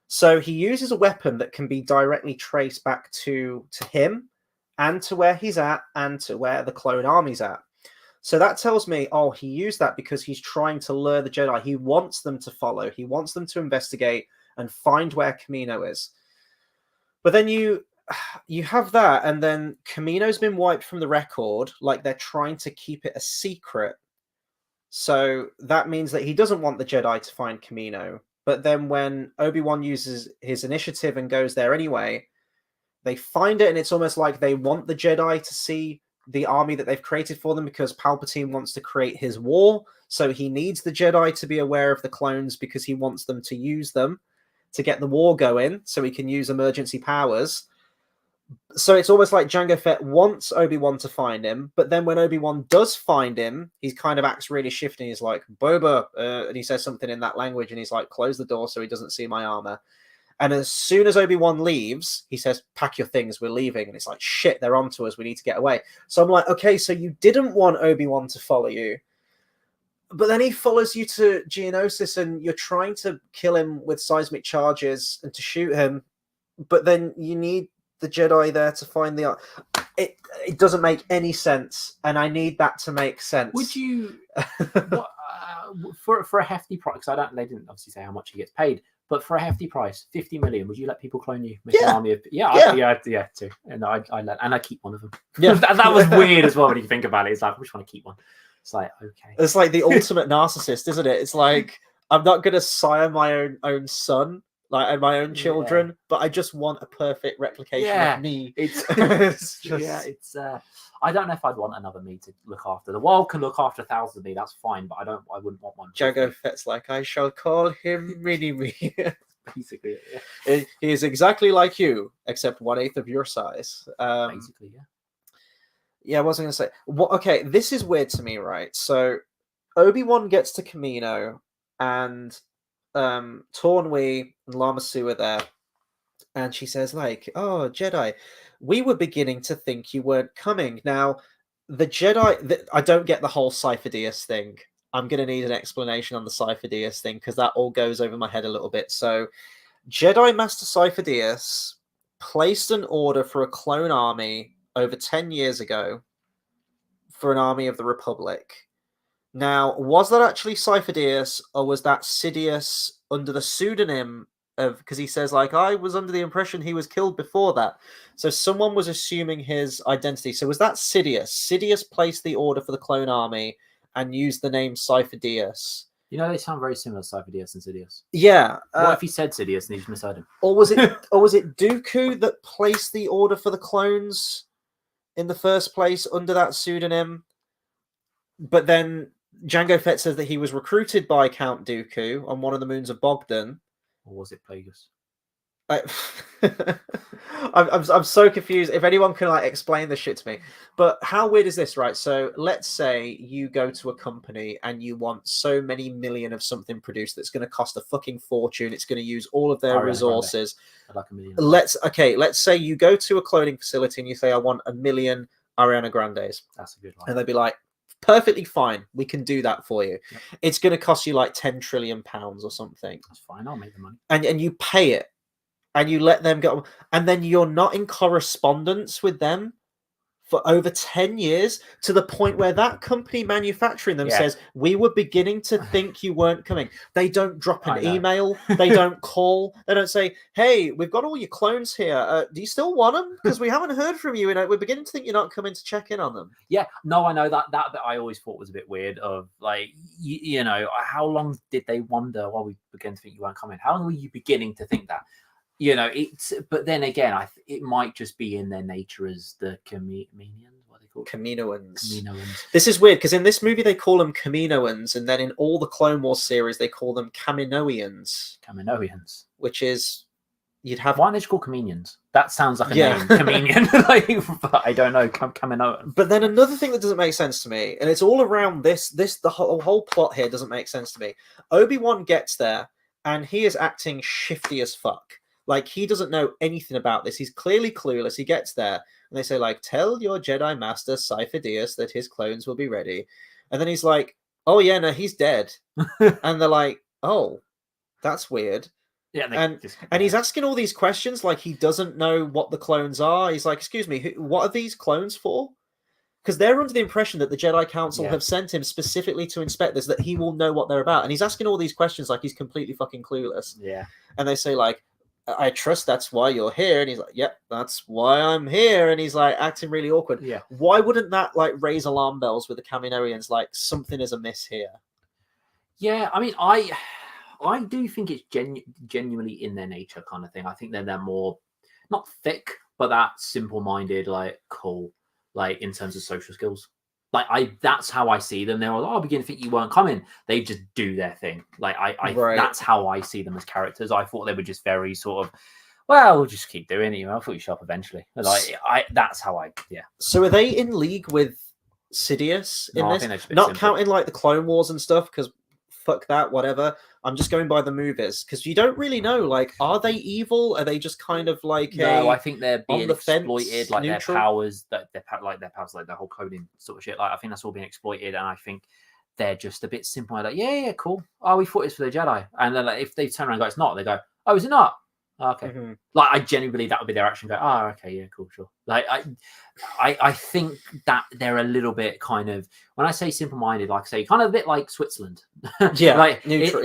So he uses a weapon that can be directly traced back to him and to where he's at and to where the clone army's at. So that tells me, he used that because he's trying to lure the Jedi. He wants them to follow. He wants them to investigate and find where Kamino is. But then you have that, and then Kamino's been wiped from the record, they're trying to keep it a secret. So that means that he doesn't want the Jedi to find Kamino. But then when Obi-Wan uses his initiative and goes there anyway, they find it, and it's almost like they want the Jedi to see the army that they've created for them, because Palpatine wants to create his war. So he needs the Jedi to be aware of the clones because he wants them to use them to get the war going so he can use emergency powers. So it's almost like Jango Fett wants Obi-Wan to find him, but then when Obi-Wan does find him, he kind of acts really shifty. He's like, Boba, and he says something in that language, and he's like, close the door so he doesn't see my armor. And as soon as Obi-Wan leaves, he says, "Pack your things, we're leaving." And it's like, shit, they're onto us. We need to get away. So I'm like, okay, so you didn't want Obi-Wan to follow you. But then he follows you to Geonosis, and you're trying to kill him with seismic charges and to shoot him. But then you need the Jedi there to find the... It doesn't make any sense, and I need that to make sense. Would you... what, for a hefty price, because they didn't obviously say how much he gets paid, but for a hefty price, 50 million, would you let people clone you? Make an army of, yeah, too. And I keep one of them. Yeah. that was weird as well when you think about it. It's like, I just want to keep one. It's like, okay. It's like the ultimate narcissist, isn't it? It's like, I'm not going to sire my own son, like, and my own children, but I just want a perfect replication of me. It's just... I don't know if I'd want another me to look after. The world can look after thousands of me, that's fine, but I wouldn't want one. Jango Fett's like, I shall call him Mini-Me. Basically, yeah. He is exactly like you, except 1/8 of your size. Basically, yeah. Yeah, I wasn't going to say... Okay, this is weird to me, right? So, Obi-Wan gets to Kamino, and Tornwee and Lama Su are there, and she says, like, "Oh, Jedi, we were beginning to think you weren't coming." Now, the Jedi... I don't get the whole Cypher Dyas thing. I'm going to need an explanation on the Cypher Dyas thing, because that all goes over my head a little bit. So, Jedi Master Cypher Dyas placed an order for a clone army over 10 years ago for an army of the Republic. Now, was that actually Cypher Dyas, or was that Sidious under the pseudonym of... Because he says, like, I was under the impression he was killed before that. So someone was assuming his identity. So was that Sidious? Sidious placed the order for the clone army and used the name Cypher Dyas. You know, they sound very similar, Cypher Dyas and Sidious. Yeah. What if he said Sidious and he just misheard him? Or was it Dooku that placed the order for the clones in the first place under that pseudonym? But then Jango Fett says that he was recruited by Count Dooku on one of the moons of Bogdan. Or was it Plagueis? I'm so confused. If anyone can like explain this shit to me. But how weird is this, right? So let's say you go to a company and you want so many million of something produced that's going to cost a fucking fortune. It's going to use all of their resources. I'd like $1 million. Let's say you go to a cloning facility and you say, I want 1 million Ariana Grandes. That's a good one. And they'd be like, perfectly fine. We can do that for you. Yep. It's going to cost you like 10 trillion pounds or something. That's fine. I'll make the money. And you pay it. And you let them go, and then you're not in correspondence with them for over 10 years, to the point where that company manufacturing them says, we were beginning to think you weren't coming. They don't drop an email. They don't call. They don't say, hey, we've got all your clones here. Do you still want them? Because we haven't heard from you. We're beginning to think you're not coming to check in on them. Yeah, no, I know that bit I always thought was a bit weird of like, you know, how long did they wonder while we began to think you weren't coming? How long were you beginning to think that? You know, but then again, it might just be in their nature as the Kaminoans. What are they called? Kaminoans. Kaminoans. This is weird because in this movie they call them Kaminoans, and then in all the Clone Wars series they call them Kaminoians. Kaminoians. Which is, you'd have... Why aren't they called Kaminians? That sounds like a name. Kaminian. Like, I don't know. Kaminoan. But then another thing that doesn't make sense to me, and it's all around this the whole plot here doesn't make sense to me. Obi-Wan gets there, and he is acting shifty as fuck. Like, he doesn't know anything about this. He's clearly clueless. He gets there, and they say, like, tell your Jedi Master, Cypher Dyas, that his clones will be ready. And then he's like, oh, yeah, no, he's dead. And they're like, oh, that's weird. Yeah, and he's asking all these questions like he doesn't know what the clones are. He's like, excuse me, what are these clones for? Because they're under the impression that the Jedi Council have sent him specifically to inspect this, that he will know what they're about. And he's asking all these questions like he's completely fucking clueless. Yeah. And they say, like, I trust that's why you're here. And he's like, yep, that's why I'm here. And he's like acting really awkward. Yeah. Why wouldn't that like raise alarm bells with the Kaminoans? Like, something is amiss here. Yeah, I mean, I do think it's genuinely in their nature kind of thing. I think they're more, not thick, but that simple-minded, like, cool, like, in terms of social skills. Like, that's how I see them. They're like, oh, I begin to think you weren't coming. They just do their thing. Like, that's how I see them as characters. I thought they were just very sort of, well, we'll just keep doing it. You know, I'll put you show up eventually. Like, that's how So are they in league with Sidious in this? I think not counting like the Clone Wars and stuff, because fuck that, whatever. I'm just going by the movies because you don't really know. Like, are they evil? Are they just kind of like No, I think they're on being the fence, exploited, like neutral? their powers, like their powers, like the whole coding sort of shit. Like I think that's all being exploited, and I think they're just a bit simple. Like, yeah, cool. Oh, we thought it was for the Jedi, and then like if they turn around and go, it's not. They go, oh, is it not? Oh, okay. Like I genuinely believe that would be their action. Go, oh, okay, yeah, cool, sure. Like I think that they're a little bit kind of, when I say simple-minded, like I say, kind of a bit like Switzerland. Yeah, like neutral.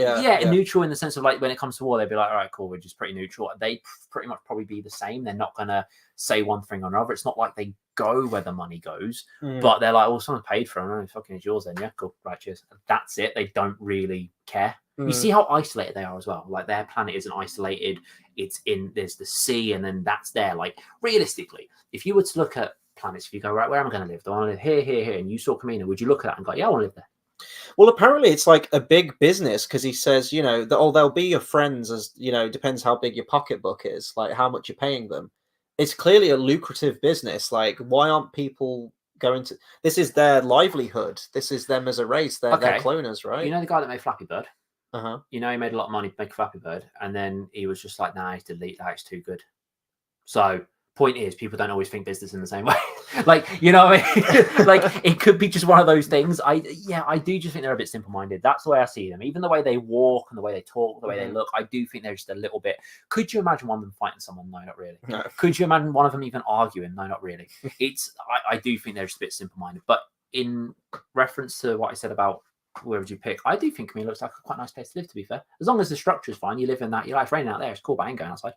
Neutral in the sense of like when it comes to war, they'd be like, all right, cool, we're just pretty neutral. They pretty much probably be the same. They're not gonna say one thing or another. It's not like they go where the money goes, but they're like, well, someone paid for them. Oh, fucking it's yours then. Yeah, cool, right, cheers. That's it. They don't really care. You see how isolated they are as well. Like their planet isn't isolated. It's in, there's the sea, and then that's there. Like realistically, if you were to look at planets, if you go, right, where am I going to live? Do I want to live here, here, here? And you saw Camino, would you look at that and go, yeah, I want to live there? Well, apparently it's like a big business because he says, you know, that they'll be your friends as, you know, depends how big your pocketbook is, like how much you're paying them. It's clearly a lucrative business. Like, why aren't people going to? This is their livelihood. This is them as a race. They're cloners, right? You know the guy that made Flappy Bird? Uh-huh. You know, he made a lot of money to make Flappy Bird, and then he was just like, nah, he's delete that, it's too good. So point is, people don't always think business in the same way. Like, you know what I mean? Like, it could be just one of those things. I do just think they're a bit simple-minded. That's the way I see them. Even the way they walk and the way they talk, the way they look, I do think they're just a little bit. Could you imagine one of them fighting someone? No, not really. No. Could you imagine one of them even arguing? No, not really. I do think they're just a bit simple-minded. But in reference to what I said about where would you pick, I do think Camino looks like a quite nice place to live, to be fair. As long as the structure is fine, you live in that, you're like, it's raining out there, it's cool, but I ain't going outside.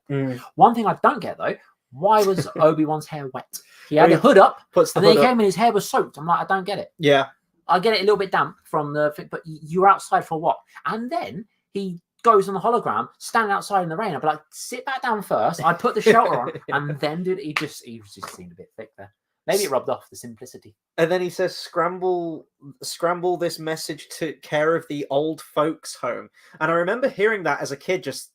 One thing I don't get though, why was Obi-Wan's hair wet? He had the hood up, and then he came and his hair was soaked. I'm like, I don't get it. Yeah. I get it a little bit damp from the, but you're outside for what? And then he goes on the hologram, standing outside in the rain. I'd be like, sit back down first. I put the shelter on, and then he just seemed a bit thick there. Maybe it rubbed off the simplicity. And then he says, scramble this message to care of the old folks home. And I remember hearing that as a kid, just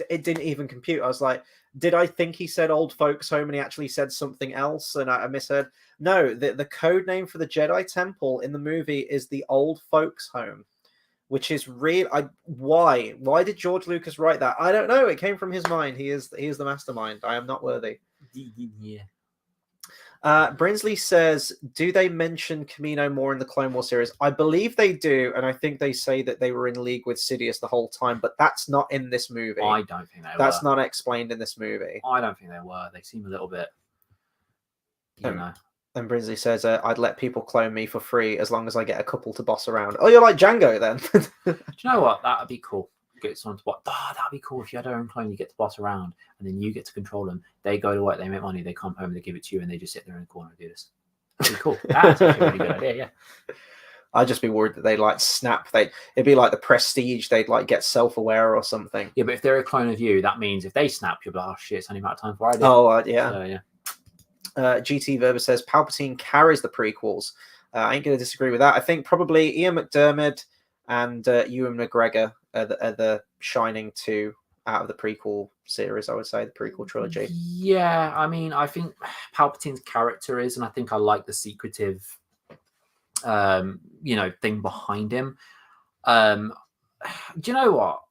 it didn't even compute. I was like, did I think he said old folks home and he actually said something else and I misheard? No, the code name for the Jedi Temple in the movie is the old folks home, which is real. Why did George Lucas write that? I don't know. It came from his mind. He is the mastermind. I am not worthy. Yeah. Brinsley says, do they mention Camino more in the Clone Wars series? I believe they do, and I think they say that they were in league with Sidious the whole time, but that's not in this movie. I don't think they were. That's not explained in this movie. I don't think they were. They seem a little bit, you know. And Brinsley says, I'd let people clone me for free as long as I get a couple to boss around. Oh, you're like Django then. Do you know what? That would be cool. Get someone to watch. Oh, that'd be cool if you had your own clone. You get to boss around, and then you get to control them. They go to work, they make money, they come home, they give it to you, and they just sit there in the corner and do this. That'd be cool. That's actually a really good idea. Yeah. I'd just be worried that they'd like snap. It'd be like the Prestige. They'd like get self-aware or something. Yeah, but if they're a clone of you, that means if they snap, you'll be like, oh shit, it's only a matter of time for I do. Oh yeah. So, yeah. GT Verba says Palpatine carries the prequels. I ain't going to disagree with that. I think probably Ian McDiarmid and Ewan McGregor are the shining two out of the prequel series, I would say, the prequel trilogy. Yeah, I mean, I think Palpatine's character is, and I think I like the secretive, thing behind him. Do you know what?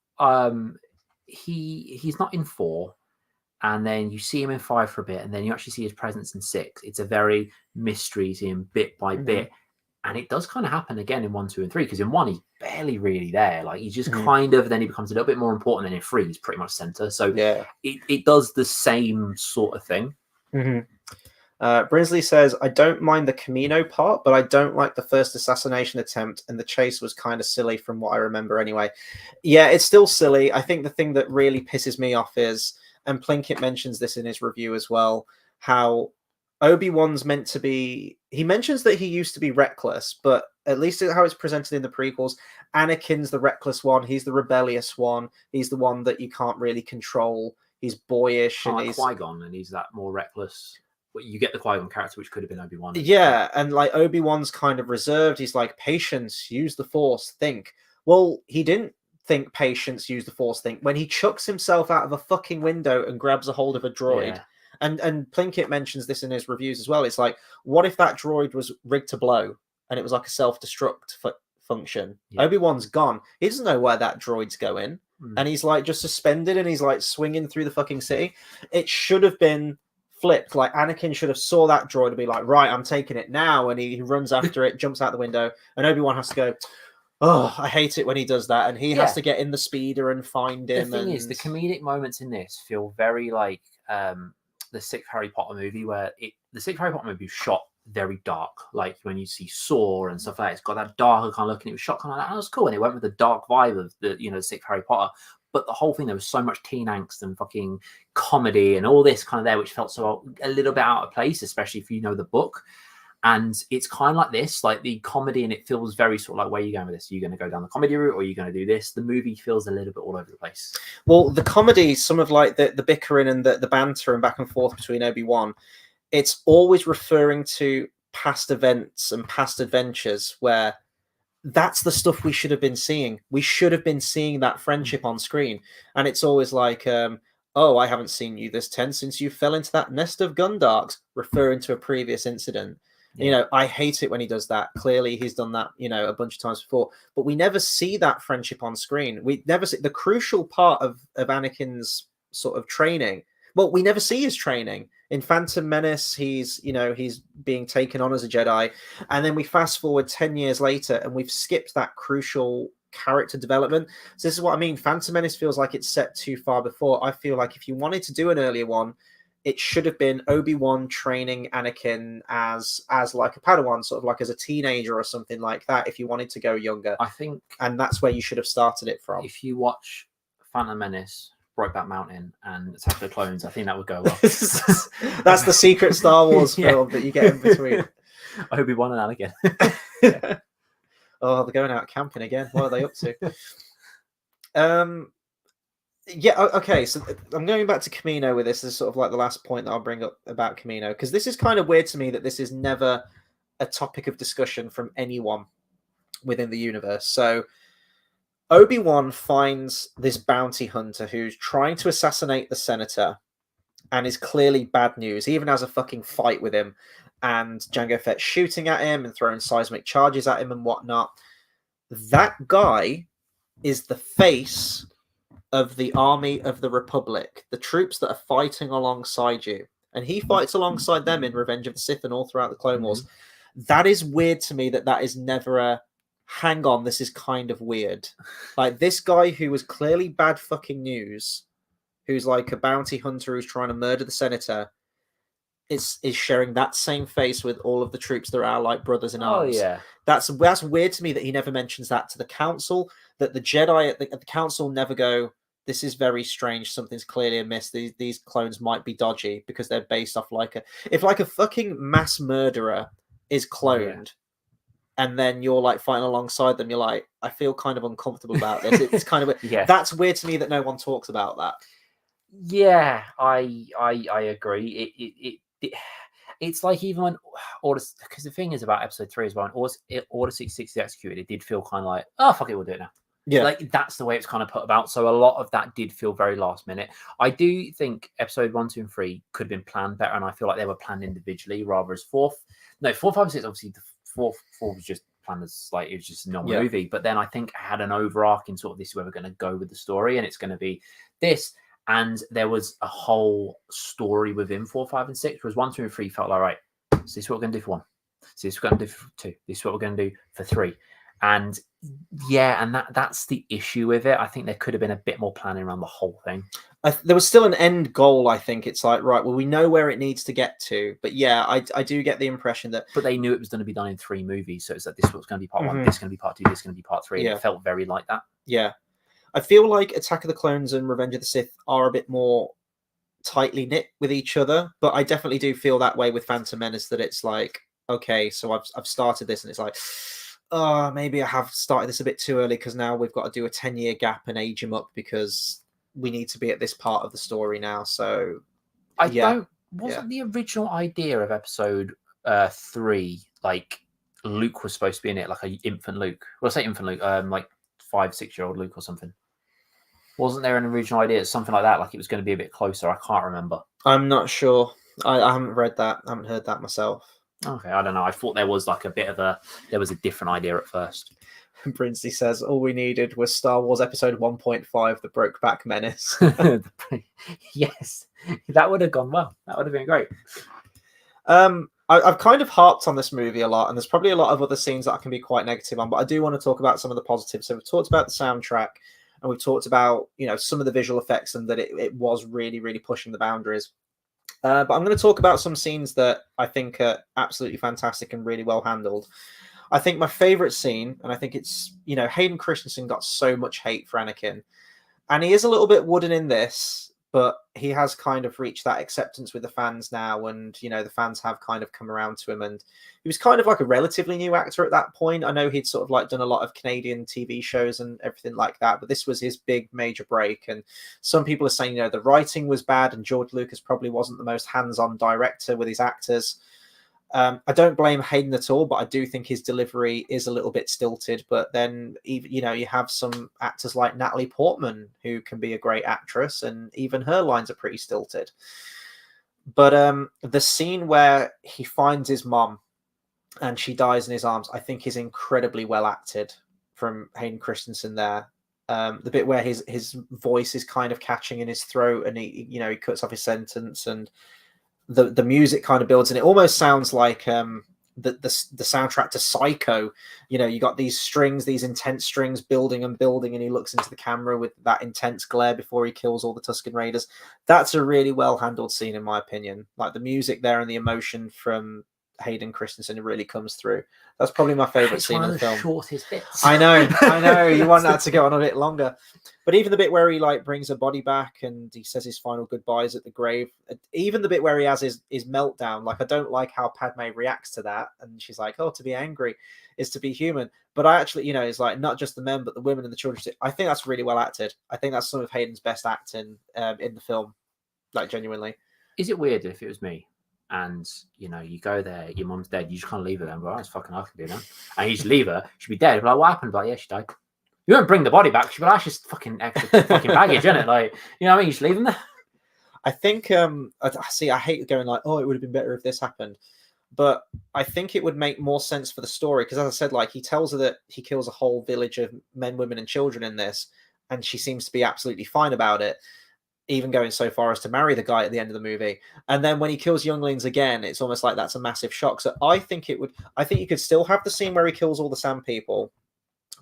He's not in 4, and then you see him in 5 for a bit, and then you actually see his presence in 6. It's a very mystery, see him bit by bit. And it does kind of happen again in 1, 2, and 3, because in 1 he's barely really there. Like he's just kind of, then he becomes a little bit more important, and in 3 he's pretty much center. So yeah, it does the same sort of thing. Brinsley says, I don't mind the Camino part, but I don't like the first assassination attempt, and the chase was kind of silly from what I remember anyway. Yeah, it's still silly. I think the thing that really pisses me off is, and Plinkett mentions this in his review as well, how Obi-Wan's meant to be, he mentions that he used to be reckless, but at least how it's presented in the prequels, Anakin's the reckless one, he's the rebellious one, he's the one that you can't really control, he's boyish. And he's Qui-Gon, and he's that more reckless. But you get the Qui-Gon character, which could have been Obi-Wan. Yeah, and like Obi-Wan's kind of reserved, he's like, patience, use the Force, think. Well, he didn't think patience, use the Force, think, when he chucks himself out of a fucking window and grabs a hold of a droid. Yeah. And Plinkett mentions this in his reviews as well. It's like, what if that droid was rigged to blow and it was like a self-destruct for function. Yeah. Obi-Wan's gone. He doesn't know where that droid's going. Mm. And he's like just suspended and he's like swinging through the fucking city. It should have been flipped. Like Anakin should have saw that droid and be like, right, I'm taking it now. And he runs after it, jumps out the window, and Obi-Wan has to go, oh, I hate it when he does that. And he has to get in the speeder and find him. The thing is, the comedic moments in this feel very like the sixth Harry Potter movie, where the sixth Harry Potter movie was shot very dark. Like when you see Saw and stuff like that, it's got that darker kind of look, and it was shot kind of like that. And it was cool, and it went with the dark vibe of the sixth Harry Potter. But the whole thing, there was so much teen angst and fucking comedy and all this kind of there, which felt so a little bit out of place, especially if you know the book. And it's kind of like this, like the comedy, and it feels very sort of like, where are you going with this? Are you going to go down the comedy route, or are you going to do this? The movie feels a little bit all over the place. Well, the comedy, some of like the bickering and the banter and back and forth between Obi-Wan, it's always referring to past events and past adventures where that's the stuff we should have been seeing. We should have been seeing that friendship on screen. And it's always like, oh, I haven't seen you this tense since you fell into that nest of Gundarks, referring to a previous incident. Yeah. I hate it when he does that. Clearly, he's done that, a bunch of times before. But we never see that friendship on screen. We never see the crucial part of Anakin's sort of training. Well, we never see his training. In Phantom Menace, he's being taken on as a Jedi. And then we fast forward 10 years later and we've skipped that crucial character development. So this is what I mean. Phantom Menace feels like it's set too far before. I feel like if you wanted to do an earlier one, it should have been Obi-Wan training Anakin as like a Padawan, sort of like as a teenager or something like that, if you wanted to go younger. I think... And that's where you should have started it from. If you watch Phantom Menace, Brokeback Mountain, and Attack of the Clones, I think that would go well. That's the secret Star Wars film that you get in between. Obi-Wan and Anakin. Oh, they're going out camping again. What are they up to? Yeah, okay, so I'm going back to Camino with this. This is sort of like the last point that I'll bring up about Camino, because this is kind of weird to me that this is never a topic of discussion from anyone within the universe. So Obi-Wan finds this bounty hunter who's trying to assassinate the senator and is clearly bad news. He even has a fucking fight with him, and Jango Fett's shooting at him and throwing seismic charges at him and whatnot. That guy is the face of the army of the Republic, the troops that are fighting alongside you. And he fights alongside them in Revenge of the Sith and all throughout the Clone Wars. That is weird to me that is never a, hang on, this is kind of weird. Like, this guy who was clearly bad fucking news, who's like a bounty hunter who's trying to murder the senator, is sharing that same face with all of the troops that are like brothers in arms. Oh, yeah. That's weird to me that he never mentions that to the council, that the Jedi at the council never go, this is very strange, something's clearly amiss, these clones might be dodgy, because they're based off if a fucking mass murderer is cloned, and then you're like fighting alongside them, you're like, I feel kind of uncomfortable about this. It's kind of that's weird to me that no one talks about that. Yeah, I agree. It's like, even when because the thing is about episode 3 is when Order 66 is executed, it did feel kind of like, oh fuck it, we'll do it now. Yeah, like that's the way it's kind of put about. So a lot of that did feel very last minute. I do think episode 1, 2, and 3 could have been planned better, and I feel like they were planned individually rather as 4, 5, 6. Obviously, the 4 was just planned as like it was just a normal movie. But then I think it had an overarching sort of, this is where we're going to go with the story, and it's going to be this. And there was a whole story within 4, 5, and 6. Whereas 1, 2, and 3 felt like, right, so this is what we're going to do for 1. So this is what we're going to do for 2. This is what we're going to do for 3. And and that's the issue with it. I think there could have been a bit more planning around the whole thing. There was still an end goal, I think. It's like, right, well, we know where it needs to get to. But yeah, I do get the impression that... But they knew it was going to be done in 3 movies. So it's like, this was going to be part 1, this is going to be part 2, this is going to be part 3. And it felt very like that. Yeah. I feel like Attack of the Clones and Revenge of the Sith are a bit more tightly knit with each other. But I definitely do feel that way with Phantom Menace, that it's like, okay, so I've started this, and it's like... maybe I have started this a bit too early, because now we've got to do a 10-year gap and age him up, because we need to be at this part of the story now. So wasn't the original idea of episode 3 like Luke was supposed to be in it, like an infant Luke? Well, I say infant Luke, like 5, 6-year-old Luke or something. Wasn't there an original idea, something like that, like it was going to be a bit closer? I can't remember. I'm not sure. I haven't read that. I haven't heard that myself. Okay, I don't know. I thought there was like there was a different idea at first. And Brinsley says, all we needed was Star Wars Episode 1.5, The Brokeback Menace. Yes, that would have gone well. That would have been great. I've kind of harped on this movie a lot, and there's probably a lot of other scenes that I can be quite negative on, but I do want to talk about some of the positives. So we've talked about the soundtrack, and we've talked about, you know, some of the visual effects and that it was really, really pushing the boundaries. But I'm going to talk about some scenes that I think are absolutely fantastic and really well handled. I think my favorite scene, and I think it's, you know, Hayden Christensen got so much hate for Anakin, and he is a little bit wooden in this, but he has kind of reached that acceptance with the fans now, and, you know, the fans have kind of come around to him, and he was kind of like a relatively new actor at that point. I know he'd sort of like done a lot of Canadian TV shows and everything like that, but this was his big major break. And some people are saying, you know, the writing was bad and George Lucas probably wasn't the most hands-on director with his actors. I don't blame Hayden at all, but I do think his delivery is a little bit stilted. But then, even, you know, you have some actors like Natalie Portman, who can be a great actress, and even her lines are pretty stilted. But the scene where he finds his mom and she dies in his arms, I think is incredibly well acted from Hayden Christensen there. The bit where his voice is kind of catching in his throat, and he cuts off his sentence, and the music kind of builds, and it almost sounds like the soundtrack to Psycho. You know, you got these strings, these intense strings building and building, and he looks into the camera with that intense glare before he kills all the Tusken Raiders. That's a really well handled scene, in my opinion. Like, the music there and the emotion from Hayden Christensen, it really comes through. That's probably my favorite scene in the film. Shortest bits. I know. You want that to go on a bit longer, but even the bit where he like brings her body back and he says his final goodbyes at the grave, even the bit where he has his meltdown, like, I don't like how Padme reacts to that, and she's like, "Oh, to be angry is to be human." But I actually, you know, it's like not just the men, but the women and the children. I think that's really well acted. I think that's some of Hayden's best acting in the film, like, genuinely. Is it weird if it was me? And, you know, you go there, your mum's dead, you just can't leave her then. Well, it's fucking hard to do that. And you just leave her, she'd be dead. But like, what happened? Like, yeah, she died. You won't bring the body back. She'd be like, that's just fucking extra fucking baggage, isn't it? Like, you know what I mean? You just leave them there. I think, I hate going like, oh, it would have been better if this happened. But I think it would make more sense for the story. Because as I said, like, he tells her that he kills a whole village of men, women, and children in this. And she seems to be absolutely fine about it, even going so far as to marry the guy at the end of the movie. And then when he kills younglings again, it's almost like that's a massive shock. So I think you could still have the scene where he kills all the Sand people,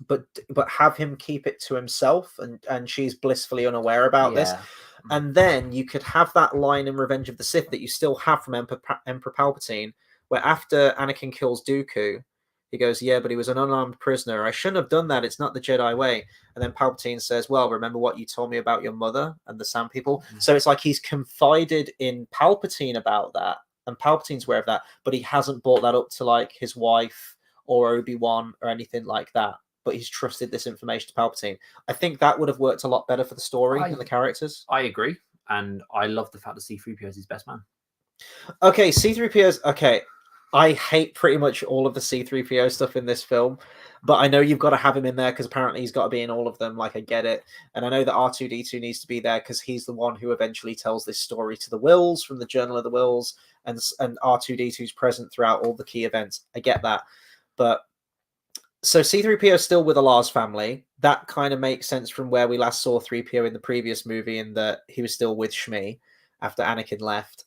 but have him keep it to himself, and she's blissfully unaware about this. And then you could have that line in Revenge of the Sith that you still have from Emperor Palpatine, where after Anakin kills Dooku, he goes, "Yeah, but he was an unarmed prisoner. I shouldn't have done that. It's not the Jedi way." And then Palpatine says, "Well, remember what you told me about your mother and the Sand people?" So it's like he's confided in Palpatine about that, and Palpatine's aware of that, but he hasn't brought that up to like his wife or Obi-Wan or anything like that. But he's trusted this information to Palpatine. I think that would have worked a lot better for the story and the characters. I agree. And I love the fact that C-3PO is his best man. Okay, C-3PO's... Okay, I hate pretty much all of the C-3PO stuff in this film, but I know you've got to have him in there because apparently he's got to be in all of them. Like, I get it. And I know that R2-D2 needs to be there because he's the one who eventually tells this story to the Wills from the Journal of the Wills, and R2-D2's present throughout all the key events. I get that. But so C-3PO is still with the Lars family. That kind of makes sense from where we last saw 3PO in the previous movie, in that he was still with Shmi after Anakin left.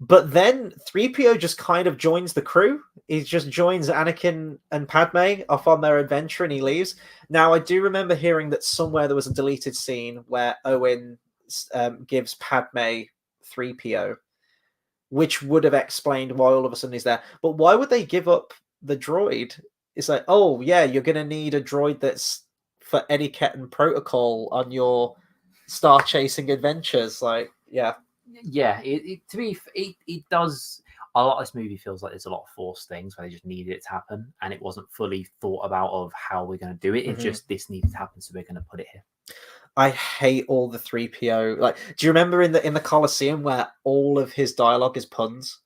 But then 3PO just kind of joins the crew. He just joins Anakin and Padme off on their adventure, and he leaves. Now, I do remember hearing that somewhere there was a deleted scene where Owen gives Padme 3PO, which would have explained why all of a sudden he's there. But why would they give up the droid? It's like, oh, yeah, you're going to need a droid that's for etiquette and protocol on your star-chasing adventures. Like, yeah. Yeah, it does. A lot of this movie feels like there's a lot of forced things where they just needed it to happen, and it wasn't fully thought about of how we're going to do it. It's just, this needed to happen, so we're going to put it here. I hate all the 3PO. Like, do you remember in the Colosseum where all of his dialogue is puns?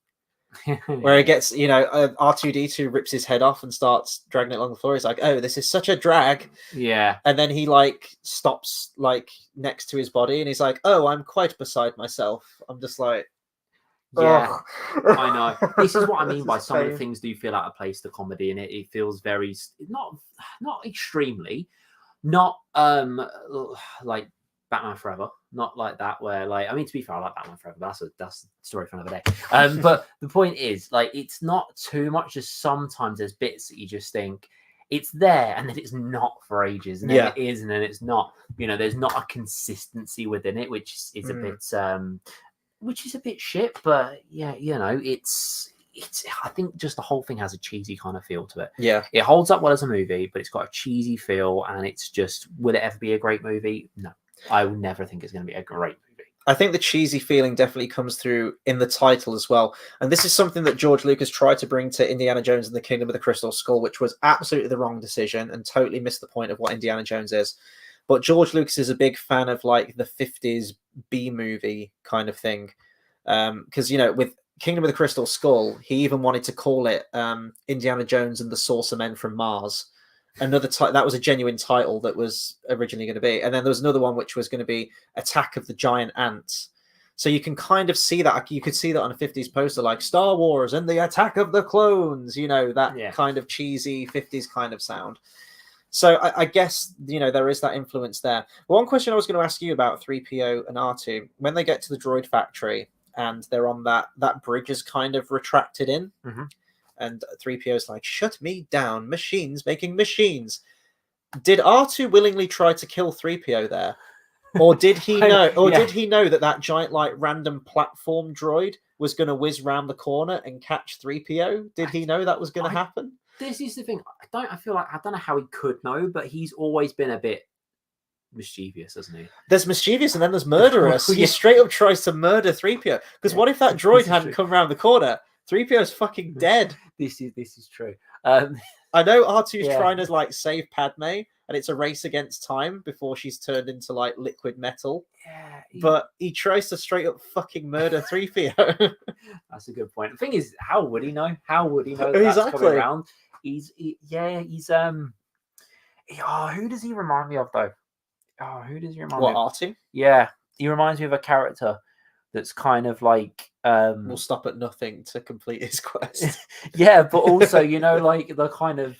Where he gets, R2-D2 rips his head off and starts dragging it along the floor. He's like, "Oh, this is such a drag." Yeah. And then he like stops like next to his body and he's like, "Oh, I'm quite beside myself." I'm just like, Yeah, Ugh. I know. This is what I mean by This is some of the pain. things do feel out of place to comedy, and it feels very not extremely, not like Batman Forever, not like that. Where like I mean, to be fair, I like Batman Forever. But that's a story for another day. But the point is, like, it's not too much. Just sometimes there's bits that you just think it's there, and then it's not for ages, and then Yeah. it is, and then it's not. You know, there's not a consistency within it, which is a bit which is a bit shit, but yeah, you know, it's I think just the whole thing has a cheesy kind of feel to it. Yeah. It holds up well as a movie, but it's got a cheesy feel, and it's just, will it ever be a great movie? No. I will never think it's going to be a great movie. I think the cheesy feeling definitely comes through in the title as well. And this is something that George Lucas tried to bring to Indiana Jones and the Kingdom of the Crystal Skull, which was absolutely the wrong decision and totally missed the point of what Indiana Jones is. But George Lucas is a big fan of like the 50s B movie kind of thing. Because, you know, with Kingdom of the Crystal Skull, he even wanted to call it Indiana Jones and the Saucer Men from Mars. Another that was a genuine title that was originally going to be. And then there was another one which was going to be Attack of the Giant Ants. So you can kind of see that. You could see that on a 50s poster, like Star Wars and the Attack of the Clones, you know, that kind of cheesy 50s kind of sound. So I guess, you know, there is that influence there. One question I was going to ask you about 3PO and R2, when they get to the droid factory and they're on that bridge is kind of retracted in, and 3PO is like, shut me down, machines making machines. Did R2 willingly try to kill 3PO there? Or did he know? Or did he know that giant, like, random platform droid was going to whiz round the corner and catch 3PO? Did he know that was going to happen? This is the thing. I feel like I don't know how he could know, but he's always been a bit mischievous, hasn't he? There's mischievous and then there's murderous. He straight up tries to murder 3PO. Because what if that droid hadn't come around the corner? 3PO's fucking dead. This is true. I know R2's trying to like save Padme, and it's a race against time before she's turned into like liquid metal. Yeah, but he tries to straight up fucking murder 3PO. That's a good point. The thing is, how would he know? How would he know Exactly. That's coming around? He's who does he remind me of though? Oh, who does he remind me of? What, R2? Yeah, he reminds me of a character that's kind of like will stop at nothing to complete his quest. Yeah, but also, you know, like the kind of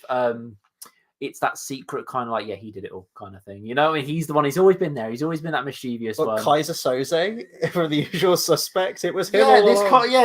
it's that secret kind of like, yeah, he did it all kind of thing. You know, and he's the one. He's always been there. He's always been that mischievous one. Kaiser Soze from The Usual Suspects. It was him. Yeah,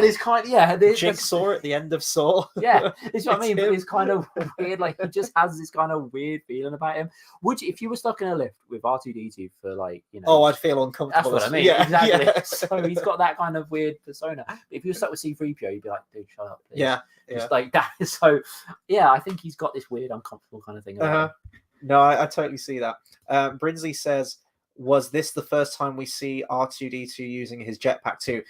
Jigsaw at the end of Saw. Yeah, it's what I mean. But it's kind of weird. Like, he just has this kind of weird feeling about him. Would you, if you were stuck in a lift with R2D2 for like, you know? Oh, I'd feel uncomfortable. That's what I mean. Yeah, exactly. Yeah. So he's got that kind of weird persona. But if you were stuck with C-3PO, you'd be like, dude, shut up. Please. Yeah. Just like that. So, yeah, I think he's got this weird, uncomfortable kind of thing. No, I totally see that. Brinsley says, was this the first time we see R2D2 using his jetpack too?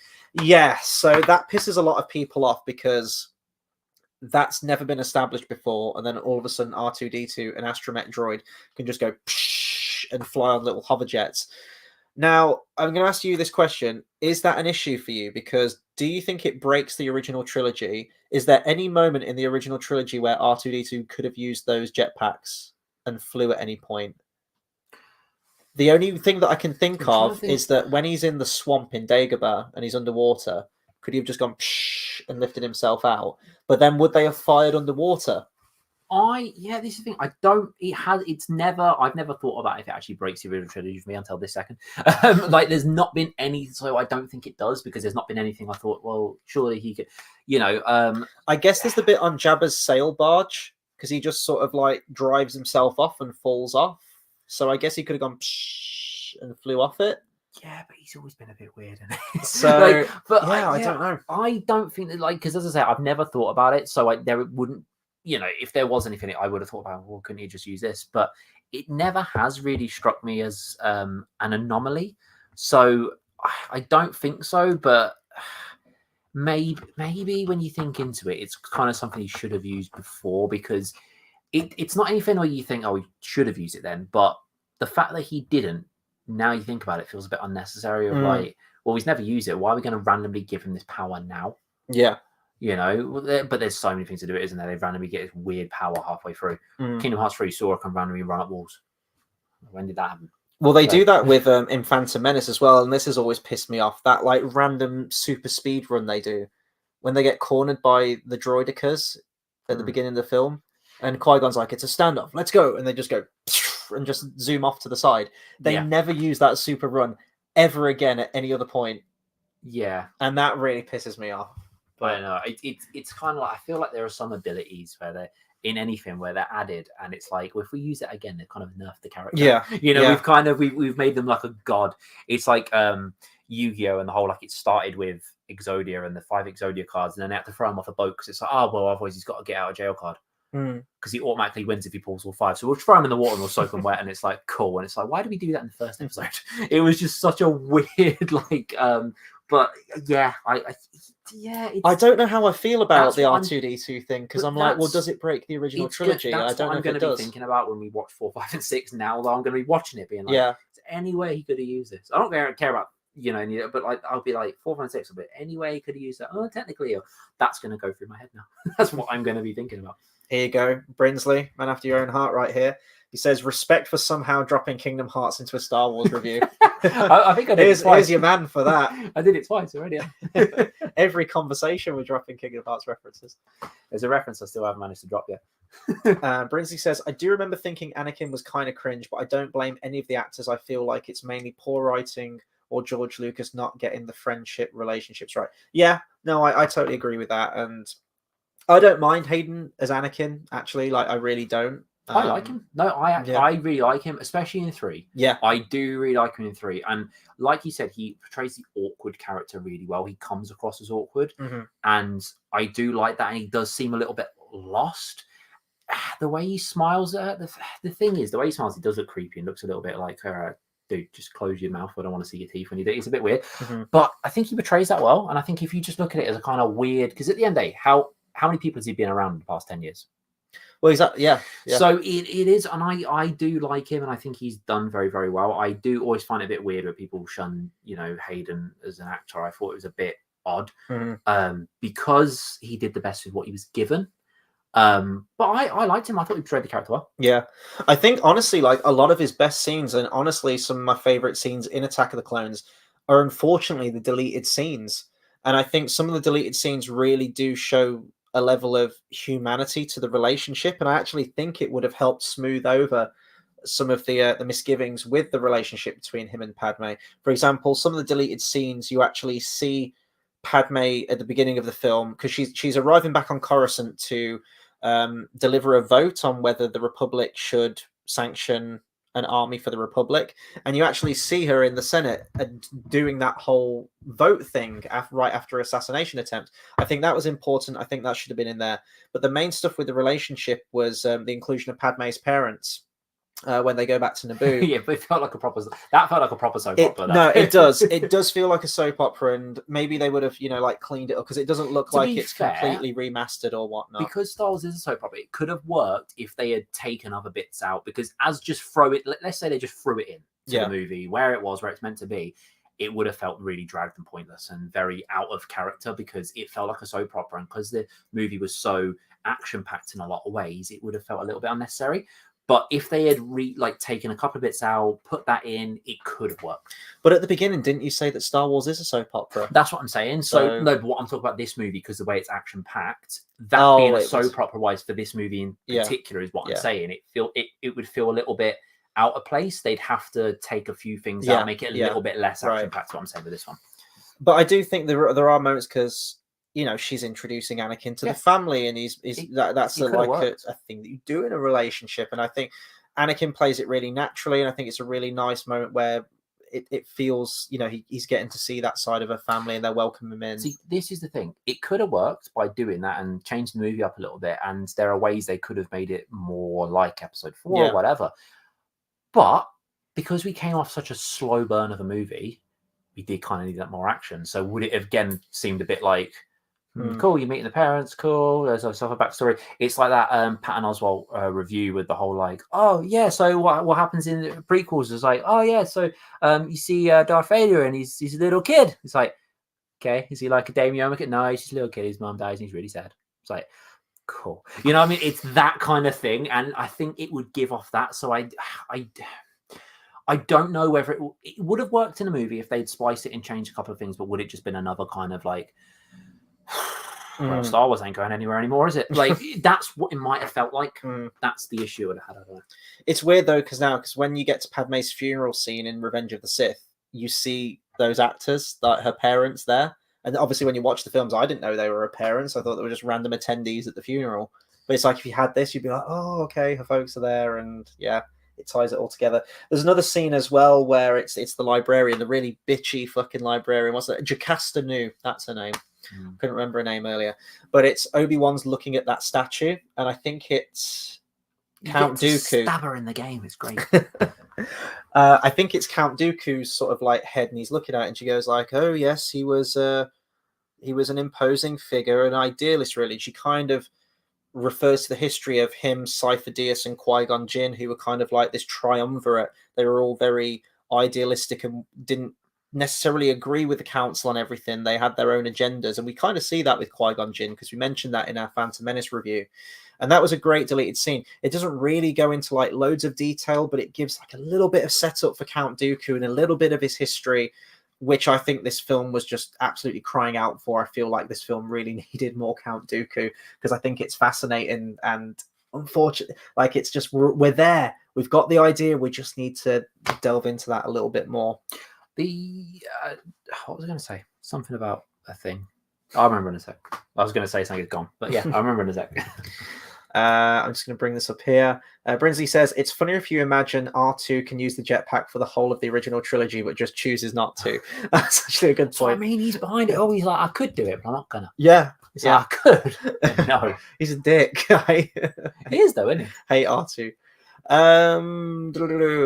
Yeah, so that pisses a lot of people off because that's never been established before. And then all of a sudden, R2D2, an astromech droid, can just go and fly on little hover jets. Now, I'm going to ask you this question. Is that an issue for you? Because do you think it breaks the original trilogy? Is there any moment in the original trilogy where R2D2 could have used those jetpacks and flew at any point? The only thing that I can think of is that when he's in the swamp in Dagobah and he's underwater, could he have just gone and lifted himself out? But then would they have fired underwater? This is the thing. I've never thought about if it actually breaks the original trilogy for me until this second. Like, there's not been any, so I don't think it does, because there's not been anything I thought, well, surely he could, you know. I guess there's the bit on Jabba's sail barge, because he just sort of like drives himself off and falls off. So I guess he could have gone and flew off it. Yeah, but he's always been a bit weird, isn't he? So, I don't know. I don't think that, like, because as I say, I've never thought about it, so there wouldn't. You know, if there was anything, I would have thought about, well, couldn't he just use this? But it never has really struck me as an anomaly. So I don't think so. But maybe when you think into it, it's kind of something he should have used before, because it's not anything where you think, oh, he should have used it then. But the fact that he didn't, now you think about it, feels a bit unnecessary. Of like, well, he's never used it. Why are we going to randomly give him this power now? Yeah. You know, but there's so many things to do it, isn't there? They randomly get this weird power halfway through. Kingdom Hearts 3, Sora can randomly run up walls. When did that happen? Well, they So- do that with in Phantom Menace as well, and this has always pissed me off. That like random super speed run they do when they get cornered by the droidicas at the beginning of the film, and Qui-Gon's like, "It's a standoff, let's go," and they just go and just zoom off to the side. They Yeah. never use that super run ever again at any other point, Yeah, and that really pisses me off. I don't know. It's kind of like, I feel like there are some abilities where they're in anything where they're added, and it's like, well, if we use it again, they kind of nerf the character. Yeah, you know, yeah. we've made them like a god. It's like Yu-Gi-Oh and the whole, like, it started with Exodia and the 5 Exodia cards, and then they have to throw them off a boat because it's like, oh well, otherwise he's got to get out of jail card. Because he automatically wins if he pulls all 5. So we'll throw him in the water and we'll soak him wet, and it's like, cool. And it's like, why did we do that in the first episode? It was just such a weird, like, but yeah, I don't know how I feel about That's the what I'm- R2D2 thing, because but I'm like, well, that's- does it break the original it's good. trilogy? I That's don't what know I'm if going it to be does. thinking about when we watch 4, 5, and 6 now, though I'm going to be watching it being like, Yeah, is there any way he could have used this? I don't care about, you know, but like, I'll be like 4, 5, and 6, but any way he could have used that? Oh, technically, that's going to go through my head now. That's what I'm going to be thinking about. here you go. Brinsley, man after your own heart right here. He says, respect for somehow dropping Kingdom Hearts into a Star Wars review. I think I did it twice. Here's your man for that. I did it twice already. Every conversation we're dropping Kingdom Hearts references. There's a reference I still haven't managed to drop yet. Brinsley says, I do remember thinking Anakin was kind of cringe, but I don't blame any of the actors. I feel like it's mainly poor writing or George Lucas not getting the friendship relationships right. Yeah, no, I totally agree with that. And I don't mind Hayden as Anakin, actually. Like, I really don't. I like him. No, I really like him, especially in 3. Yeah. I do really like him in 3. And like you said, he portrays the awkward character really well. He comes across as awkward. And I do like that. And he does seem a little bit lost. The way he smiles at her, the thing is, the way he smiles, it does look creepy and looks a little bit like, dude, just close your mouth. I don't want to see your teeth when you do it. It's a bit weird. But I think he portrays that well. And I think if you just look at it as a kind of weird, because at the end of the day, how many people has he been around in the past 10 years? Well, exactly. Yeah. So it is, and I do like him, and I think he's done very, very well. I do always find it a bit weird when people shun, you know, Hayden as an actor. I thought it was a bit odd, because he did the best with what he was given. But I liked him. I thought he portrayed the character well. Yeah, I think honestly, like a lot of his best scenes, and honestly, some of my favorite scenes in Attack of the Clones are unfortunately the deleted scenes. And I think some of the deleted scenes really do show a level of humanity to the relationship, and I actually think it would have helped smooth over some of the misgivings with the relationship between him and Padme. For example, some of the deleted scenes, you actually see Padme at the beginning of the film, because she's arriving back on Coruscant to deliver a vote on whether the Republic should sanction an army for the Republic, and you actually see her in the Senate doing that whole vote thing right after her assassination attempt. I think that was important. I think that should have been in there. But the main stuff with the relationship was the inclusion of Padme's parents when they go back to Naboo. Yeah, but it felt like a proper. That felt like a proper soap opera. No, it does. It does feel like a soap opera, and maybe they would have, you know, like cleaned it up, because it doesn't look like it's completely remastered or whatnot. Because Star Wars is a soap opera, it could have worked if they had taken other bits out. Because as just throw it, let's say they just threw it in to the movie where it was, where it's meant to be, it would have felt really dragged and pointless and very out of character, because it felt like a soap opera, and because the movie was so action packed in a lot of ways, it would have felt a little bit unnecessary. But if they had taken a couple of bits out, put that in, it could have worked. But at the beginning, didn't you say that Star Wars is a soap opera? That's what I'm saying. So no, but what I'm talking about this movie, because the way it's action packed, that being a soap opera wise for this movie in particular is what I'm saying. It would feel a little bit out of place. They'd have to take a few things out, make it a little bit less action packed. What I'm saying with this one. But I do think there are moments, because, you know, she's introducing Anakin to the family, and that's a thing that you do in a relationship. And I think Anakin plays it really naturally, and I think it's a really nice moment where it feels, you know, he's getting to see that side of her family, and they're welcoming him in. See, this is the thing. It could have worked by doing that and changed the movie up a little bit, and there are ways they could have made it more like Episode 4 or whatever. But because we came off such a slow burn of a movie, we did kind of need that more action. So would it have again seemed a bit like, cool, you're meeting the parents, cool, there's a backstory. It's like that Patton Oswalt review with the whole like, oh yeah, so what happens in the prequels is like, oh yeah, so you see Darth Vader and he's a little kid. It's like, okay, is he like a Dame Yomick? No, he's just a little kid, his mom dies and he's really sad. It's like, cool, you know what I mean? It's that kind of thing, and I think it would give off that. So I don't know whether it would have worked in a movie if they'd spliced it and changed a couple of things, but would it just been another kind of like, well, Star Wars ain't going anywhere anymore, is it? Like, that's what it might have felt like. That's the issue I had. It's weird though, because when you get to Padme's funeral scene in Revenge of the Sith, you see those actors, like her parents there. And obviously when you watch the films, I didn't know they were her parents. I thought they were just random attendees at the funeral. But it's like if you had this, you'd be like, oh, okay, her folks are there. And yeah, it ties it all together. There's another scene as well where it's the librarian, the really bitchy fucking librarian. What's that? Jocasta Nu, that's her name. Couldn't remember her name earlier. But it's Obi-Wan's looking at that statue, and I think it's Count Dooku. Stab her in the game. It's great. I think it's Count Dooku's sort of like head, and he's looking at it, and she goes like, "Oh yes, he was an imposing figure, an idealist, really." She kind of refers to the history of him, Cypher Dyas, and Qui-Gon Jinn, who were kind of like this triumvirate. They were all very idealistic and didn't necessarily agree with the council on everything. They had their own agendas, and we kind of see that with Qui-Gon Jinn because we mentioned that in our Phantom Menace review. And that was a great deleted scene. It doesn't really go into like loads of detail, but it gives like a little bit of setup for Count Dooku and a little bit of his history, which I think this film was just absolutely crying out for. I feel like this film really needed more Count Dooku because I think it's fascinating, and unfortunately, like, it's just we're there. We've got the idea. We just need to delve into that a little bit more. What was I going to say? Something about a thing. I'll remember in a sec. I was going to say something is gone, but yeah, I'll remember in a sec. I'm just going to bring this up here. Brinsley says, it's funnier if you imagine R2 can use the jetpack for the whole of the original trilogy, but just chooses not to. That's actually a good point. I mean, he's behind it. Oh, he's like, I could do it, but I'm not going to. Yeah. He's like, I could. No. He's a dick. He is, though, isn't he? Hate R2.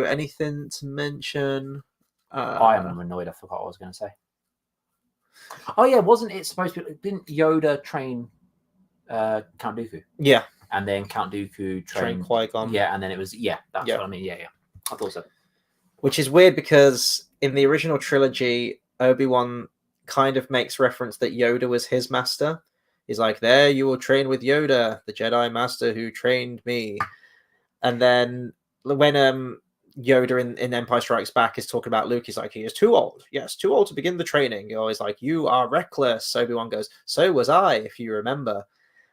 Anything to mention? I am annoyed. I forgot what I was going to say. Oh, yeah. Wasn't it supposed to be... Didn't Yoda train Count Dooku? Yeah. And then Count Dooku trained Qui-Gon. Yeah, and then it was that's what I mean. Yeah. I thought so. Which is weird because in the original trilogy, Obi-Wan kind of makes reference that Yoda was his master. He's like, there you will train with Yoda, the Jedi master who trained me. And then when Yoda in Empire Strikes Back is talking about Luke, he's like, he is too old. Yes, too old to begin the training. You're always like, you are reckless. Obi-Wan goes, so was I, if you remember.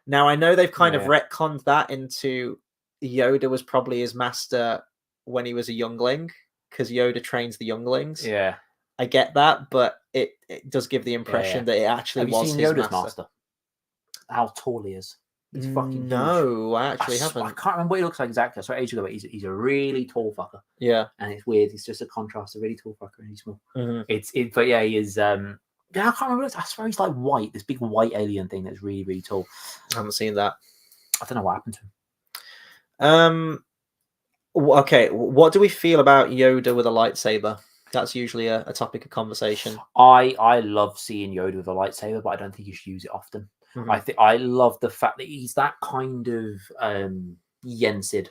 Now, I know they've kind of retconned that into Yoda was probably his master when he was a youngling, because Yoda trains the younglings. Yeah. I get that, but it does give the impression that it actually was his Yoda's master. How tall he is. He's fucking no, huge. I actually haven't. I can't remember what he looks like exactly. I saw it ages ago, but he's a really tall fucker. Yeah. And it's weird. It's just a contrast, a really tall fucker and he's small. Mm-hmm. But yeah, he is... Yeah, I can't remember. I swear he's like white. This big white alien thing that's really, really tall. I haven't seen that. I don't know what happened to him. Okay, what do we feel about Yoda with a lightsaber? That's usually a topic of conversation. I love seeing Yoda with a lightsaber, but I don't think you should use it often. Mm-hmm. I love the fact that he's that kind of Yensid.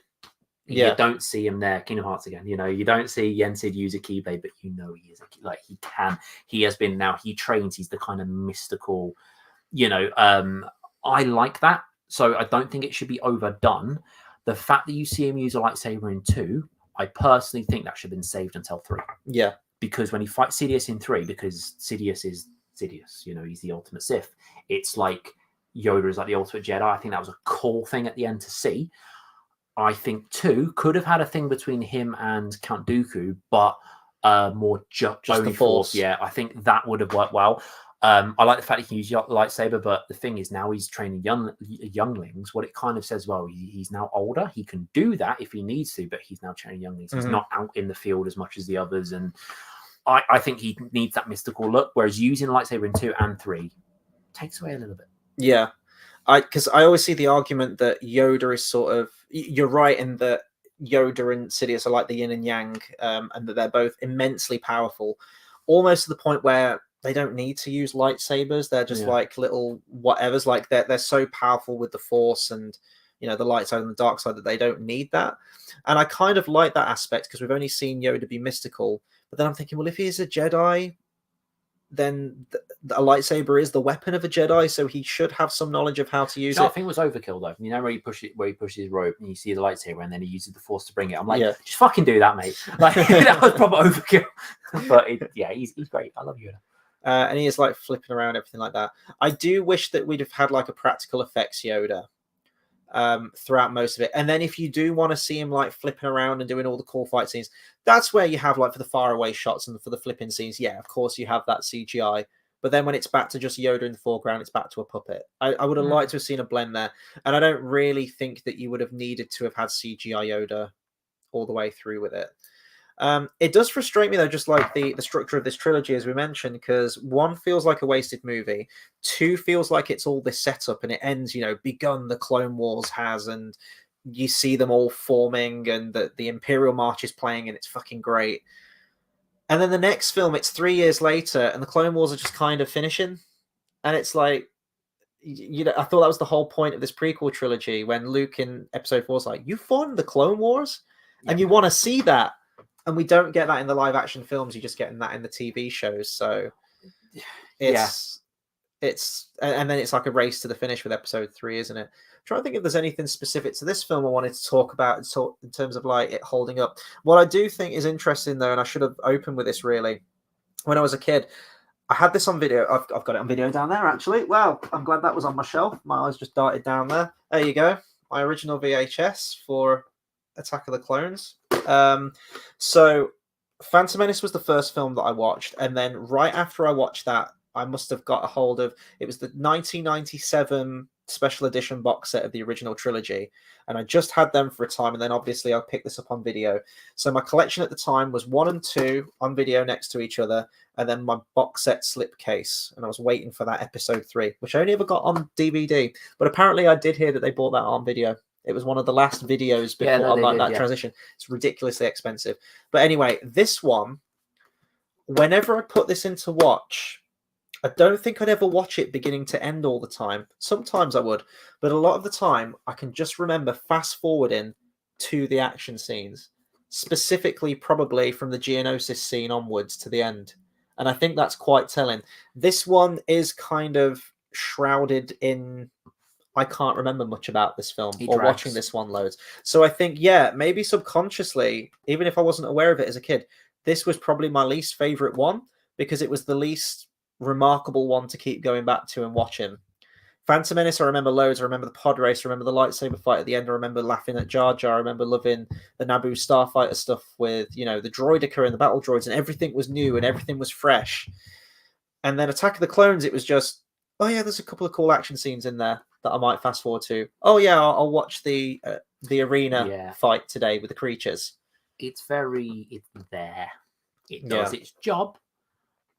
You don't see him there. Kingdom Hearts again. You don't see Yensid use a Keyblade, but he is he can. He has been now. He trains. He's the kind of mystical. I like that. So I don't think it should be overdone. The fact that you see him use a lightsaber in 2, I personally think that should have been saved until 3. Yeah, because when he fights Sidious in 3, because Sidious is Sidious. He's the ultimate Sith. It's like Yoda is like the ultimate Jedi. I think that was a cool thing at the end to see. I think 2 could have had a thing between him and Count Dooku, but more just the Force. Yeah, I think that would have worked well. I like the fact he can use lightsaber, but the thing is now he's training younglings. What it kind of says, well, he's now older. He can do that if he needs to, but he's now training younglings. He's not out in the field as much as the others, and I think he needs that mystical look. Whereas using lightsaber in 2 and 3 takes away a little bit. Yeah. Because I always see the argument that Yoda is sort of... You're right in that Yoda and Sidious are like the yin and yang, and that they're both immensely powerful, almost to the point where they don't need to use lightsabers. They're just like little whatevers. Like they're so powerful with the Force and the light side and the dark side that they don't need that. And I kind of like that aspect because we've only seen Yoda be mystical. But then I'm thinking, well, if he is a Jedi, a lightsaber is the weapon of a Jedi, so he should have some knowledge of how to use I it. think it was overkill though. You know where he pushes his rope and you see the lightsaber and then he uses the Force to bring it. I'm like, Yeah. just fucking do that, mate. Like that was proper overkill. But he's great. I love Yoda. And he is like flipping around, everything like that. I do wish that we'd have had like a practical effects Yoda throughout most of it. And then if you do want to see him like flipping around and doing all the cool fight scenes, that's where you have like for the faraway shots and for the flipping scenes. Yeah, of course you have that CGI. But then when it's back to just Yoda in the foreground, it's back to a puppet. I would have liked to have seen a blend there. And I don't really think that you would have needed to have had CGI Yoda all the way through with it. It does frustrate me though, just like the structure of this trilogy, as we mentioned, because 1 feels like a wasted movie, 2 feels like it's all this setup, and it ends, begun the Clone Wars has, and you see them all forming, and the Imperial March is playing, and it's fucking great. And then the next film, it's 3 years later, and the Clone Wars are just kind of finishing, and it's like, I thought that was the whole point of this prequel trilogy when Luke in Episode 4 is like, "You formed the Clone Wars," and you want to see that. And we don't get that in the live action films. You're just getting that in the TV shows. So it's and then it's like a race to the finish with Episode 3, isn't it? I'm trying to think if there's anything specific to this film I wanted to talk about in terms of like it holding up. What I do think is interesting though, and I should have opened with this really, when I was a kid, I had this on video. I've got it on video down there actually. Well, I'm glad that was on my shelf. My eyes just darted down there. There you go. My original VHS for Attack of the Clones. So Phantom Menace was the first film that I watched, and then right after I watched that, I must have got a hold of it was the 1997 special edition box set of the original trilogy, and I just had them for a time, and then obviously I picked this up on video. So my collection at the time was 1 and 2 on video next to each other, and then my box set slipcase, and I was waiting for that Episode 3, which I only ever got on DVD, but apparently I did hear that they bought that on video. It was one of the last videos before that transition. It's ridiculously expensive. But anyway, this one, whenever I put this into watch, I don't think I'd ever watch it beginning to end all the time. Sometimes I would, but a lot of the time I can just remember fast forwarding to the action scenes, specifically probably from the Geonosis scene onwards to the end. And I think that's quite telling. This one is kind of shrouded in... I can't remember much about this film watching this one loads. So I think, maybe subconsciously, even if I wasn't aware of it as a kid, this was probably my least favorite one because it was the least remarkable one to keep going back to and watching. Phantom Menace, I remember loads. I remember the pod race. I remember the lightsaber fight at the end. I remember laughing at Jar Jar. I remember loving the Naboo Starfighter stuff with, the droidica and the battle droids, and everything was new and everything was fresh. And then Attack of the Clones, it was just, oh yeah, there's a couple of cool action scenes in there that I might fast forward to. Oh yeah, I'll watch the arena fight today with the creatures. It's there. It does its job,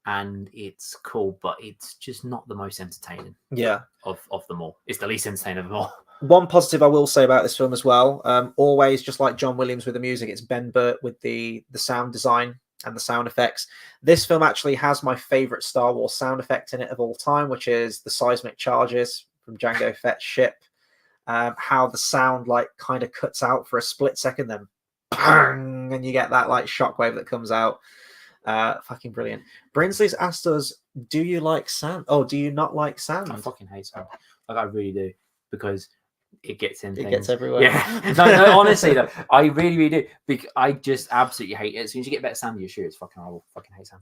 and it's cool, but it's just not the most entertaining. Yeah, of them all, it's the least entertaining of them all. One positive I will say about this film as well, always just like John Williams with the music, it's Ben Burt with the sound design and the sound effects. This film actually has my favorite Star Wars sound effect in it of all time, which is the seismic charges from Jango Fett's ship. How the sound like kind of cuts out for a split second, then bang, and you get that like shockwave that comes out. Fucking brilliant. Brinsley's asked us, do you like sand? Oh, do you not like sand? I fucking hate sand. Like I really do, because it gets in things. It gets everywhere. Yeah. no, honestly though, I really, really do. Because I just absolutely hate it. As soon as you get a bit of sand in your shoe, it's fucking horrible. Fucking hate sand.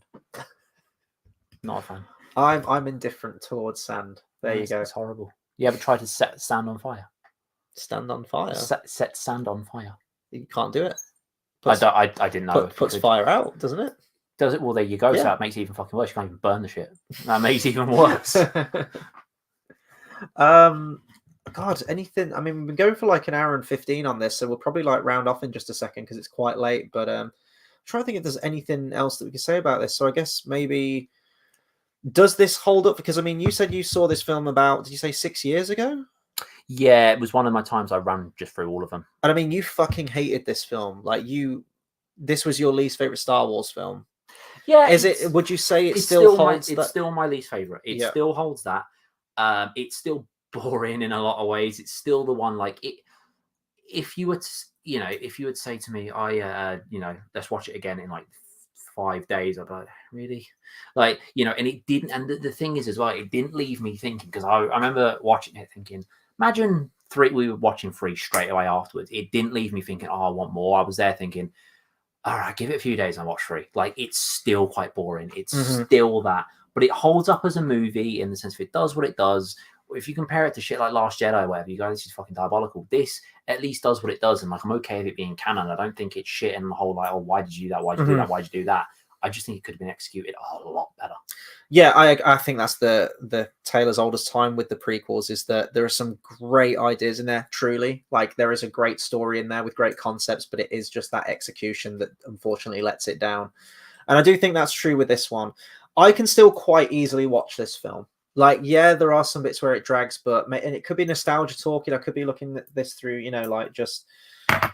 Not a fan. I'm indifferent towards sand. There you go. It's horrible. You ever tried to set sand on fire? Stand on fire? Set sand on fire. You can't do it. I didn't know. Puts fire out, doesn't it? Does it? Well, there you go. Yeah. So that makes it even fucking worse. You can't even burn the shit. That makes it even worse. God, anything? I mean, we've been going for like an hour and 15 on this, so we'll probably like round off in just a second because it's quite late. But I'm trying to think if there's anything else that we can say about this. So I guess maybe, does this hold up? Because I mean, you said you saw this film about, did you say 6 years ago? Yeah, it was one of my times I ran just through all of them. And I mean, you fucking hated this film. Like this was your least favorite Star Wars film. Yeah. Is it? Would you say it still holds? It's still my least favorite. It still holds that. It's still boring in a lot of ways. It's still the one like it. If you were to, if you would say to me, let's watch it again in like 5 days. I'd be like, really? Like, you know, and it didn't. And the thing is, as well, it didn't leave me thinking, because I remember watching it thinking, imagine we were watching 3 straight away afterwards. It didn't leave me thinking, oh, I want more. I was there thinking, all right, give it a few days and watch 3. Like, it's still quite boring. It's still that. But it holds up as a movie in the sense of it does what it does. If you compare it to shit like Last Jedi, whatever, you guys, this is fucking diabolical. This at least does what it does, and like I'm okay with it being canon. I don't think it's shit and the whole like, oh, why did you do that? Why'd you do that? Why'd you do that? I just think it could have been executed a lot better. Yeah, I think that's the tale as old as time with the prequels, is that there are some great ideas in there, truly. Like, there is a great story in there with great concepts, but it is just that execution that unfortunately lets it down. And I do think that's true with this one. I can still quite easily watch this film. Like, yeah, there are some bits where it drags, and it could be nostalgia talking. I could be looking at this through, you know, like just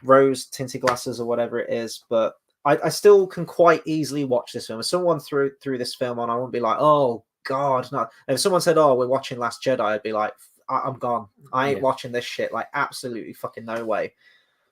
rose tinted glasses or whatever it is. But I still can quite easily watch this film. If someone threw this film on, I wouldn't be like, oh God, no. And if someone said, oh, we're watching Last Jedi, I'd be like, I'm gone. I ain't watching this shit. Like, absolutely fucking no way.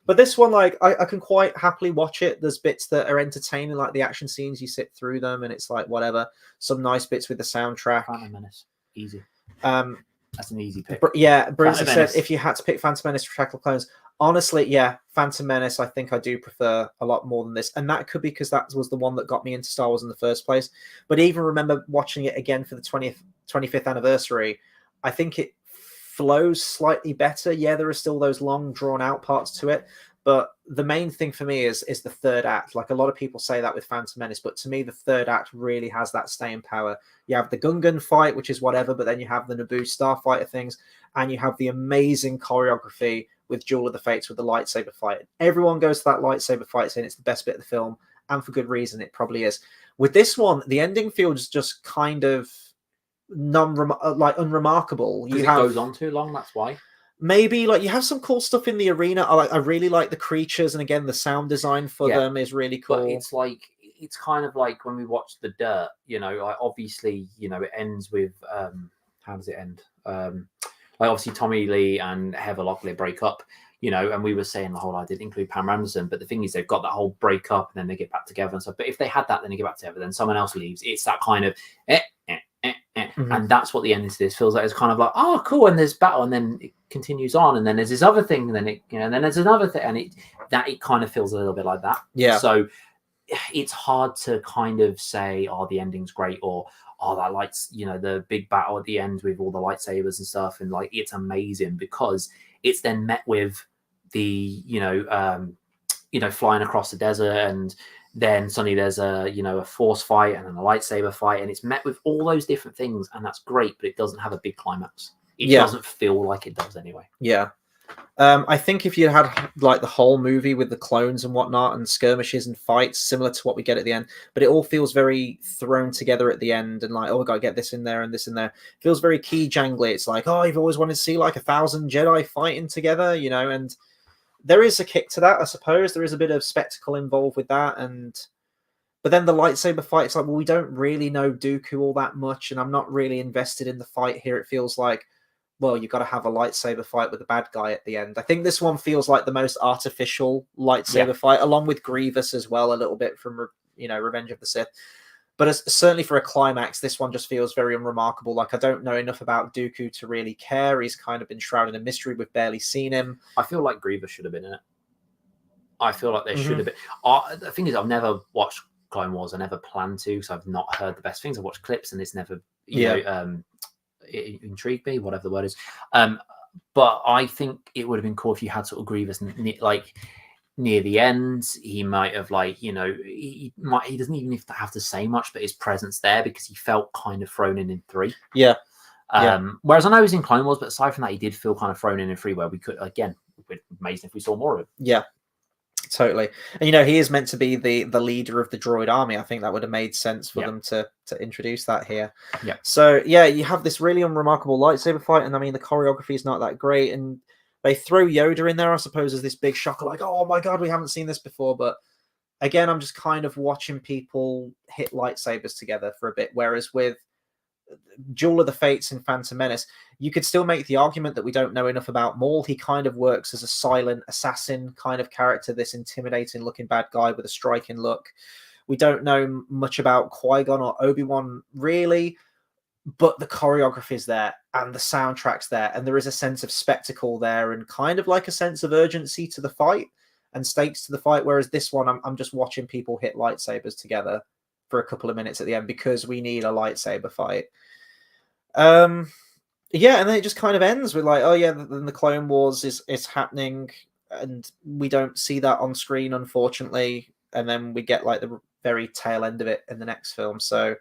But this one, like, I can quite happily watch it. There's bits that are entertaining, like the action scenes. You sit through them, and it's like whatever. Some nice bits with the soundtrack. Phantom Menace, easy. That's an easy pick. Yeah, Brinsley said if you had to pick Phantom Menace for Attack of Clones, honestly, yeah, Phantom Menace, I think I do prefer a lot more than this, and that could be because that was the one that got me into Star Wars in the first place. But even remember watching it again for the 25th anniversary, I think it flows slightly better. Yeah, there are still those long drawn out parts to it, but the main thing for me is the third act. Like, a lot of people say that with Phantom Menace, but to me the third act really has that staying power. You have the Gungan fight, which is whatever, but then you have the Naboo starfighter things, and you have the amazing choreography with Duel of the Fates with the lightsaber fight. Everyone goes to that lightsaber fight saying it's the best bit of the film, and for good reason. It probably is. With this one, the ending feels just kind of unremarkable. Because it goes on too long, that's why. Maybe, like, you have some cool stuff in the arena. I really like the creatures, and again, the sound design for them is really cool. But it's kind of like when we watch The Dirt, you know, like, obviously, you know, it ends with how does it end? Like, obviously Tommy Lee and Heather Locklear break up, you know, and we were saying the whole I did include Pam Anderson, but the thing is they've got that whole break up and then they get back together and stuff. But if they had that, then they get back together, then someone else leaves. It's that kind of and that's what the ending to this feels like. It's kind of like, oh, cool, and there's battle, and then it continues on, and then there's this other thing, and then it, you know, and then there's another thing, and it kind of feels a little bit like that. Yeah. So it's hard to kind of say, oh, the ending's great, or oh, that lights, you know, the big battle at the end with all the lightsabers and stuff, and like it's amazing, because it's then met with the, flying across the desert, and then suddenly there's a force fight and then a lightsaber fight, and it's met with all those different things, and that's great, but it doesn't have a big climax. It doesn't feel like it does anyway. Yeah. I think if you had like the whole movie with the clones and whatnot and skirmishes and fights similar to what we get at the end, but it all feels very thrown together at the end, and like, oh, we got to get this in there and this in there. It feels very key jangly. It's like, oh, you've always wanted to see like 1,000 Jedi fighting together, you know, and there is a kick to that, I suppose. There is a bit of spectacle involved with that, but then the lightsaber fight, it's like, well, we don't really know Dooku all that much, and I'm not really invested in the fight here. It feels like, well, you've got to have a lightsaber fight with the bad guy at the end. I think this one feels like the most artificial lightsaber fight, along with Grievous as well, a little bit from, Revenge of the Sith. But certainly for a climax, this one just feels very unremarkable. Like, I don't know enough about Dooku to really care. He's kind of been shrouded in mystery. We've barely seen him. I feel like Grievous should have been in it. I feel like there should have been. The thing is, I've never watched Clone Wars. I never planned to, so I've not heard the best things. I've watched clips, and it's never, it intrigued me, whatever the word is. But I think it would have been cool if you had sort of Grievous like near the end. He might have he doesn't even have to say much, but his presence there, because he felt kind of thrown in 3. Whereas I know he's in Clone Wars, but aside from that, he did feel kind of thrown in 3, where we could, again, it would be amazing if we saw more of him. Totally. And he is meant to be the leader of the droid army. I think that would have made sense for them to introduce that here. So you have this really unremarkable lightsaber fight, and I mean the choreography is not that great, and they throw Yoda in there, I suppose, as this big shocker, like, oh my god, we haven't seen this before. But again, I'm just kind of watching people hit lightsabers together for a bit, whereas with Duel of the Fates and Phantom Menace, you could still make the argument that we don't know enough about Maul. He kind of works as a silent assassin kind of character, this intimidating looking bad guy with a striking look. We don't know much about Qui-Gon or Obi-Wan really, but the choreography is there and the soundtrack's there, and there is a sense of spectacle there and kind of like a sense of urgency to the fight and stakes to the fight. Whereas this one, I'm just watching people hit lightsabers together for a couple of minutes at the end because we need a lightsaber fight. Yeah, and then it just kind of ends with like, oh yeah, then the Clone Wars is happening, and we don't see that on screen, unfortunately. And then we get like the very tail end of it in the next film. So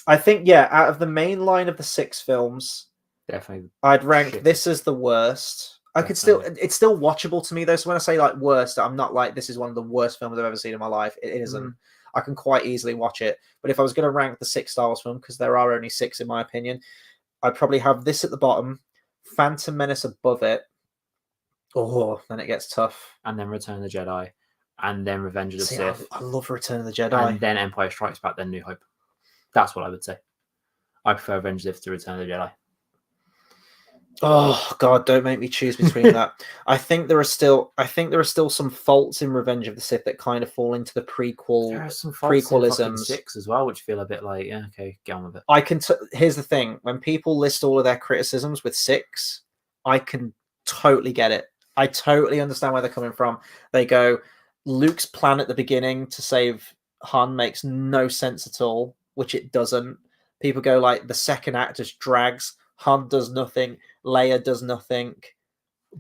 I think, yeah, out of the main line of the 6 films, Definitely, I'd rank shit. this as the worst. I could still, it's still watchable to me though. So when I say like worst, I'm not like this is one of the worst films I've ever seen in my life. It isn't. I can quite easily watch it. But if I was going to rank the 6 Star Wars film, because there are only 6 in my opinion, I'd probably have this at the bottom, Phantom Menace above it. Oh, then it gets tough. And then Return of the Jedi, and then Revenge of the See, Sith. I love Return of the Jedi. And then Empire Strikes Back, then New Hope. That's what I would say. I prefer Revenge of the Sith to Return of the Jedi. Oh God, don't make me choose between that. I think there are still some faults in Revenge of the Sith that kind of fall into the There are some faults in fucking 6 as well, which feel a bit like, yeah, okay, get on with it. Here's the thing: when people list all of their criticisms with 6, I can totally get it. I totally understand where they're coming from. They go, Luke's plan at the beginning to save Han makes no sense at all, which it doesn't. People go like, the second act just drags. Han does nothing. Leia does nothing.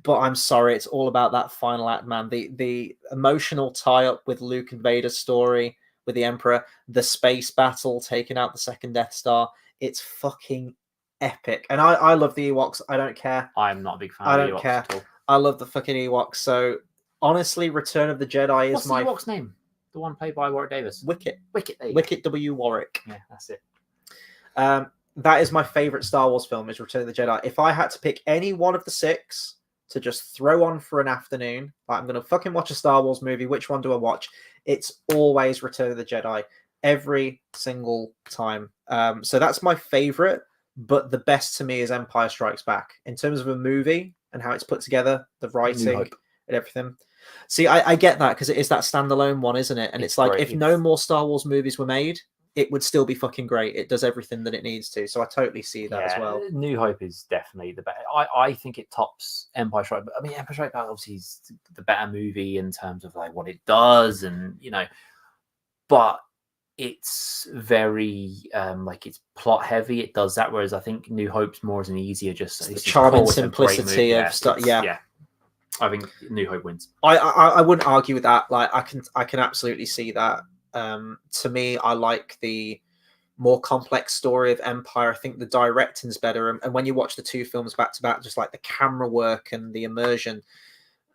But I'm sorry, it's all about that final act, man. The emotional tie-up with Luke and Vader's story with the Emperor, the space battle taking out the second Death Star. It's fucking epic. And I love the Ewoks. I don't care. I'm not a big fan I of the don't Ewoks care. at all. I love the fucking Ewoks. So honestly, Return of the Jedi is What's my the Ewok's name? The one played by Warwick Davis. Wicket. Wicket. There you go. Wicket W. Warwick. Yeah, that's it. That is my favorite Star Wars film, is Return of the Jedi. If I had to pick any one of the 6 to just throw on for an afternoon, like I'm gonna fucking watch a Star Wars movie, which one do I watch? It's always Return of the Jedi, every single time. So that's my favorite, but the best to me is Empire Strikes Back in terms of a movie and how it's put together, the writing and everything. See, I get that because it is that standalone one, isn't it? And it's like, if no more Star Wars movies were made, it would still be fucking great. It does everything that it needs to. So I totally see that as well. New Hope is definitely the better. I think it tops Empire Strikes Back. I mean, Empire Strikes Back obviously is the better movie in terms of like what it does, and but it's very like it's plot heavy. It does that, whereas I think New Hope's more as an easier, just the charming simplicity of stuff. Yeah. I think New Hope wins. I wouldn't argue with that. Like I can absolutely see that. To me, I like the more complex story of Empire. I think the directing's better, and when you watch the 2 films back to back, just like the camera work and the immersion,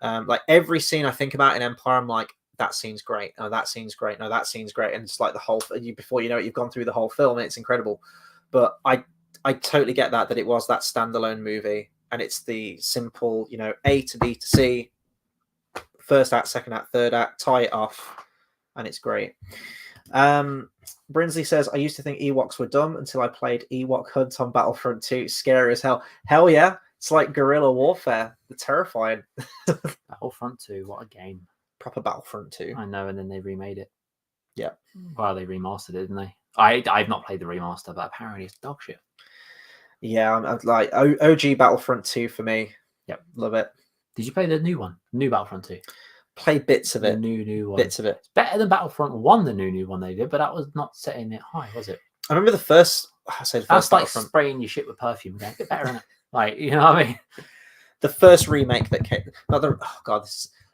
like every scene I think about in Empire, I'm like, that scene's great. No, that scene's great. No, that scene's great. And it's like the whole before you know it, you've gone through the whole film, and it's incredible. But I totally get that it was that standalone movie, and it's the simple, A to B to C, first act, second act, third act, tie it off. And it's great. Brinsley says, I used to think Ewoks were dumb until I played Ewok Hunt on Battlefront 2. Scary as hell. Hell yeah. It's like guerrilla warfare. They're terrifying. Battlefront 2, what a game. Proper Battlefront 2. I know, and then they remade it. Yeah. Well, they remastered it, didn't they? I've not played the remaster, but apparently it's dog shit. Yeah, I'm like OG Battlefront 2 for me. Yep. Love it. Did you play the new one? New Battlefront 2? Play bits of it. The new one. Bits of it. It's better than Battlefront 1, the new one they did, but that was not setting it high, was it? I remember the first. That's like spraying your shit with perfume. Again. A bit better, isn't it? Like, you know what I mean? The first remake that came. Oh god,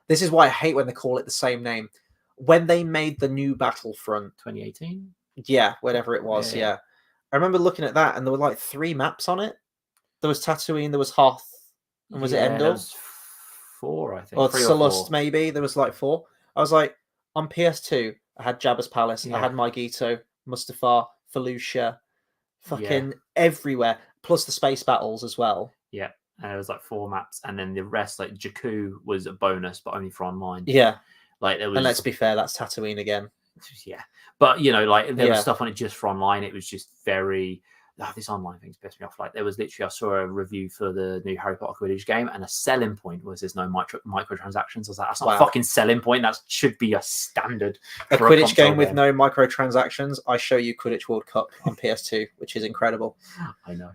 this is why I hate when they call it the same name. When they made the new Battlefront, 2018. Yeah, whatever it was. Yeah. I remember looking at that, and there were like 3 maps on it. There was Tatooine, there was Hoth, and was it Endor? 4, I think. Or Sullust, maybe. There was like 4. I was like, on PS2, I had Jabba's Palace, I had Mygito, Mustafar, Felucia, fucking everywhere, plus the space battles as well. Yeah, and it was like 4 maps, and then the rest, like Jakku was a bonus, but only for online. Yeah. Like there was... And let's be fair, that's Tatooine again. Yeah. But, like there was stuff on it just for online. It was just very... this online thing's pissed me off. Like there was literally, I saw a review for the new Harry Potter Quidditch game, and a selling point was there's no microtransactions. I was like, that's not a fucking selling point. That should be a standard. A Quidditch game with no microtransactions. I show you Quidditch World Cup on PS2, which is incredible. I know.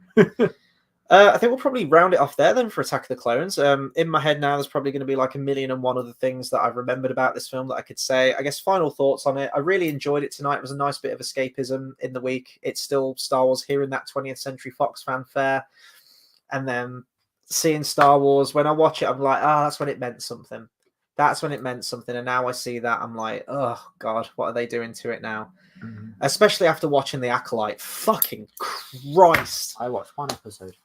I think we'll probably round it off there then for Attack of the Clones. In my head now, there's probably going to be like 1,000,001 other things that I've remembered about this film that I could say. I guess final thoughts on it. I really enjoyed it tonight. It was a nice bit of escapism in the week. It's still Star Wars hearing that 20th Century Fox fanfare. And then seeing Star Wars, when I watch it, I'm like, that's when it meant something. That's when it meant something. And now I see that, I'm like, oh, God, what are they doing to it now? Mm-hmm. Especially after watching The Acolyte. Fucking Christ. I watched one episode.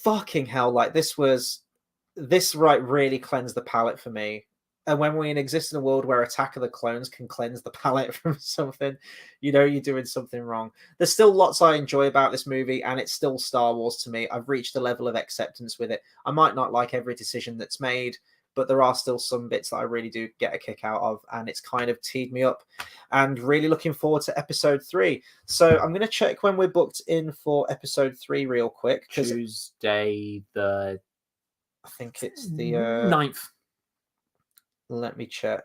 Fucking hell, like this really cleansed the palate for me. And when we exist in a world where Attack of the Clones can cleanse the palate from something, you're doing something wrong. There's still lots I enjoy about this movie, and it's still Star Wars to me. I've reached a level of acceptance with it. I might not like every decision that's made, but there are still some bits that I really do get a kick out of, and it's kind of teed me up, and really looking forward to episode 3. So I'm going to check when we're booked in for episode 3 real quick. Tuesday I think it's the 9th. Let me check.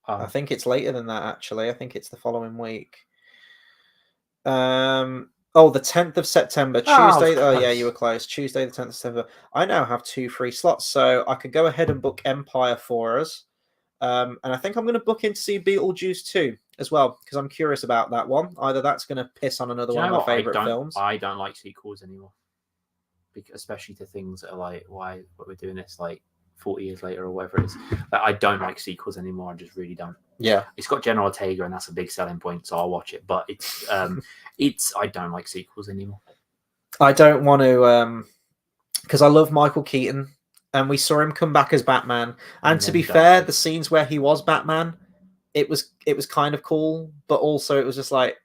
I think it's later than that, actually. I think it's the following week. The 10th of September, Tuesday. Oh, yeah, you were close. Tuesday, the 10th of September. I now have 2 free slots, so I could go ahead and book Empire for us. And I think I'm going to book in to see Beetlejuice 2 as well, because I'm curious about that one. Either that's going to piss on another one of my favourite films. I don't like sequels anymore, especially to things that are like, why we're doing this like 40 years later or whatever it is. Like, I don't like sequels anymore. I just really don't. Yeah, it's got General Ortega, and that's a big selling point, so I'll watch it. But it's I don't like sequels anymore. I don't want to because I love Michael Keaton, and we saw him come back as Batman. And to be fair, the scenes where he was Batman, it was kind of cool, but also it was just like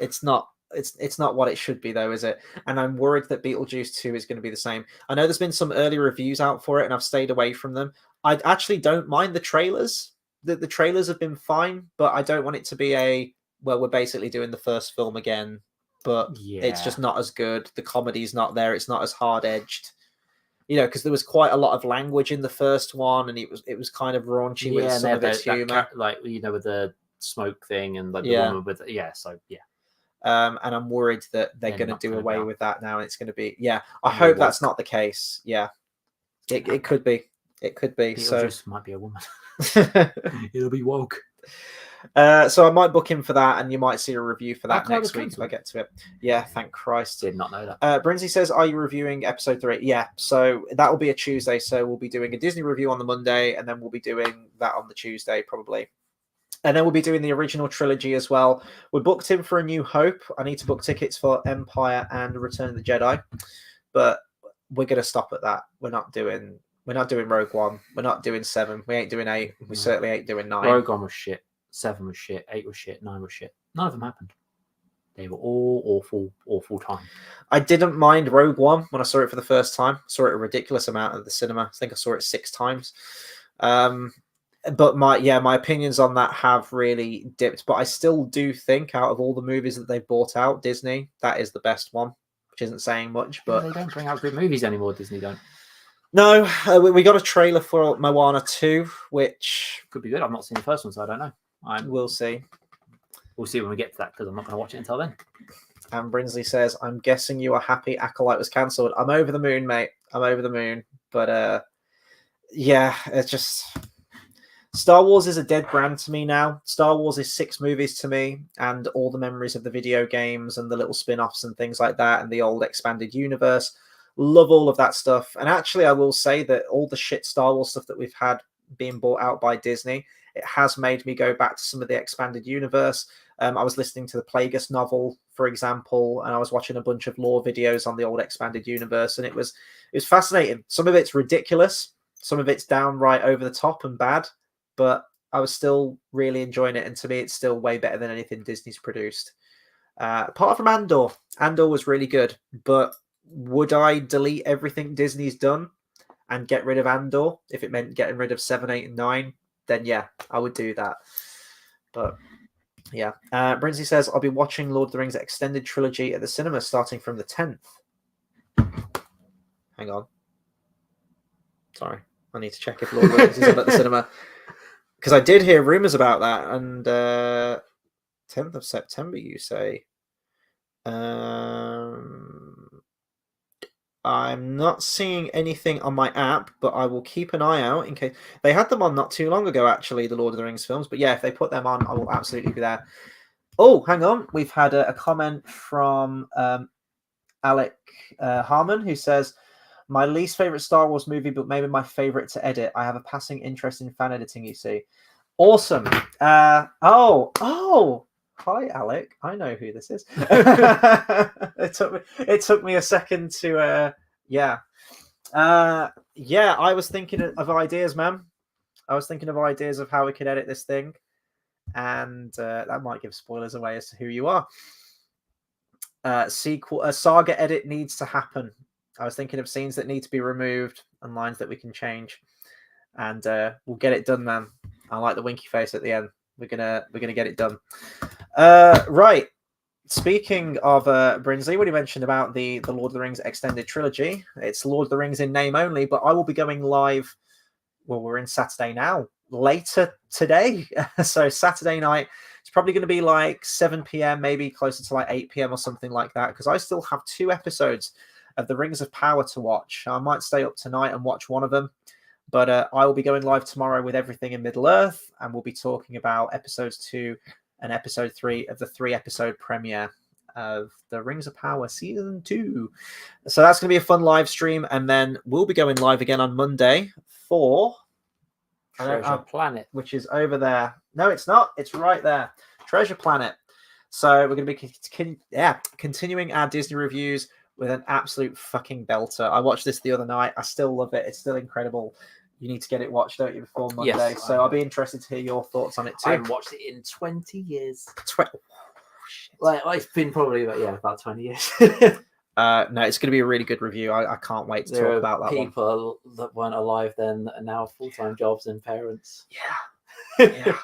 it's not what it should be, though, is it? And I'm worried that Beetlejuice 2 is going to be the same. I know there's been some early reviews out for it, and I've stayed away from them. I actually don't mind the trailers. The trailers have been fine, but I don't want it to be we're basically doing the first film again, but it's just not as good. The comedy's not there. It's not as hard-edged. Because there was quite a lot of language in the first one, and it was kind of raunchy with some of its humor. With the smoke thing and like the woman with and I'm worried that they're going to do away with that now, and it's going to be I hope that's not the case. It could be. It could be. Beetlejuice might be a woman. It'll be woke. So I might book him for that, and you might see a review for that next week if I get to it. Yeah, thank Christ. Did not know that. Brinsley says, are you reviewing episode 3? Yeah, so that will be a Tuesday. So we'll be doing a Disney review on the Monday, and then we'll be doing that on the Tuesday probably. And then we'll be doing the original trilogy as well. We're booked in for A New Hope. I need to book tickets for Empire and Return of the Jedi, but we're going to stop at that. We're not doing Rogue One. We're not doing 7. We ain't doing 8. We certainly ain't doing 9. Rogue One was shit. 7 was shit. 8 was shit. 9 was shit. None of them happened. They were all awful time. I didn't mind Rogue One when I saw it for the first time. I saw it a ridiculous amount at the cinema. I think I saw it 6 times. But my opinions on that have really dipped. But I still do think out of all the movies that they've bought out, Disney, that is the best one, which isn't saying much. But they don't bring out good movies anymore. Disney don't. No, we got a trailer for Moana 2, which could be good. I've not seen the first one, so I don't know. We'll see. We'll see when we get to that, because I'm not going to watch it until then. And Brinsley says, I'm guessing you are happy Acolyte was cancelled. I'm over the moon, mate. I'm over the moon. But it's just... Star Wars is a dead brand to me now. Star Wars is 6 movies to me, and all the memories of the video games and the little spin-offs and things like that, and the old expanded universe. Love all of that stuff. And actually, I will say that all the shit Star Wars stuff that we've had being bought out by Disney, it has made me go back to some of the expanded universe. I was listening to the Plagueis novel, for example, and I was watching a bunch of lore videos on the old expanded universe, and it was fascinating. Some of it's ridiculous, some of it's downright over the top and bad, but I was still really enjoying it, and to me, it's still way better than anything Disney's produced. Apart from Andor. Andor was really good, but would I delete everything Disney's done and get rid of Andor if it meant getting rid of 7, 8, and 9? Then yeah, I would do that. But Yeah. Brinsley says, I'll be watching Lord of the Rings extended trilogy at the cinema starting from the 10th. Hang on. Sorry. I need to check if Lord of the Rings is on at the cinema. Because I did hear rumours about that. And 10th of September, you say? I'm not seeing anything on my app, but I will keep an eye out in case. They had them on not too long ago, actually, the Lord of the Rings films. But yeah, if they put them on, I will absolutely be there. Oh, hang on. We've had a comment from Alec Harmon, who says, my least favorite Star Wars movie, but maybe my favorite to edit. I have a passing interest in fan editing, you see. Awesome. Hi, Alec. I know who this is. It took me a second to I was thinking of ideas, man. I was thinking of ideas of how we could edit this thing, and that might give spoilers away as to who you are. A saga edit needs to happen. I was thinking of scenes that need to be removed and lines that we can change, and we'll get it done, man. I like the winky face at the end. We're gonna get it done. Right. Speaking of Brinsley, what you mentioned about the Lord of the Rings extended trilogy, it's Lord of the Rings in name only, but I will be going live. Well, we're in Saturday now. Later today, so Saturday night. It's probably going to be like 7 p.m., maybe closer to like 8 p.m. or something like that, because I still have 2 episodes of the Rings of Power to watch. I might stay up tonight and watch one of them. But I will be going live tomorrow with everything in Middle-earth, and we'll be talking about episodes 2 and episode 3 of the 3-episode premiere of the Rings of Power season 2. So that's going to be a fun live stream, and then we'll be going live again on Monday for Treasure Planet, which is over there. No, it's not. It's right there. Treasure Planet. So we're going to be continuing our Disney reviews with an absolute fucking belter. I watched this the other night. I still love it. It's still incredible. You need to get it watched, don't you, before Monday? Yes, so I'll be interested to hear your thoughts on it too. I haven't watched it in 20 years. Like it's been probably about 20 years. No, it's going to be a really good review. I can't wait to talk about that one. People that weren't alive then that are now full-time jobs and parents. Yeah.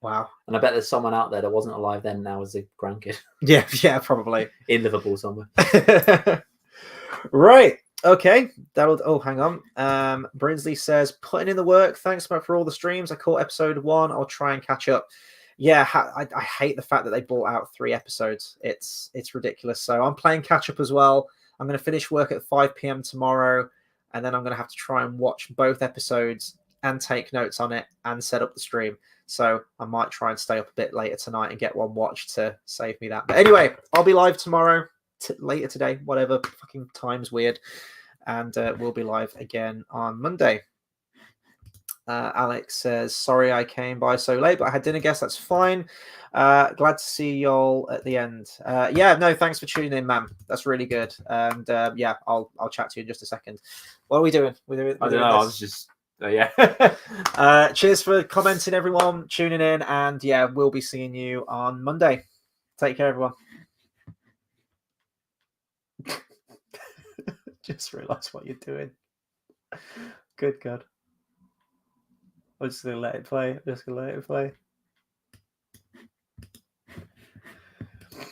Wow. And I bet there's someone out there that wasn't alive then now as a grandkid. Yeah, probably. In Liverpool somewhere. Right. Okay. Hang on. Brinsley says, putting in the work. Thanks, Matt, for all the streams. I caught episode 1. I'll try and catch up. Yeah, I hate the fact that they brought out 3 episodes. It's ridiculous. So I'm playing catch up as well. I'm going to finish work at 5 p.m. tomorrow, and then I'm going to have to try and watch both episodes and take notes on it and set up the stream. So I might try and stay up a bit later tonight and get one watched to save me that. But anyway, I'll be live tomorrow, later today, whatever, fucking time's weird. And we'll be live again on Monday. Alex says, sorry I came by so late, but I had dinner guests. That's fine. Glad to see y'all at the end. Thanks for tuning in, man. That's really good. And I'll chat to you in just a second. What are we doing? I don't know. I was just... cheers for commenting, everyone, tuning in, and we'll be seeing you on Monday. Take care, everyone. Just realize what you're doing. Good God. I'm just gonna let it play.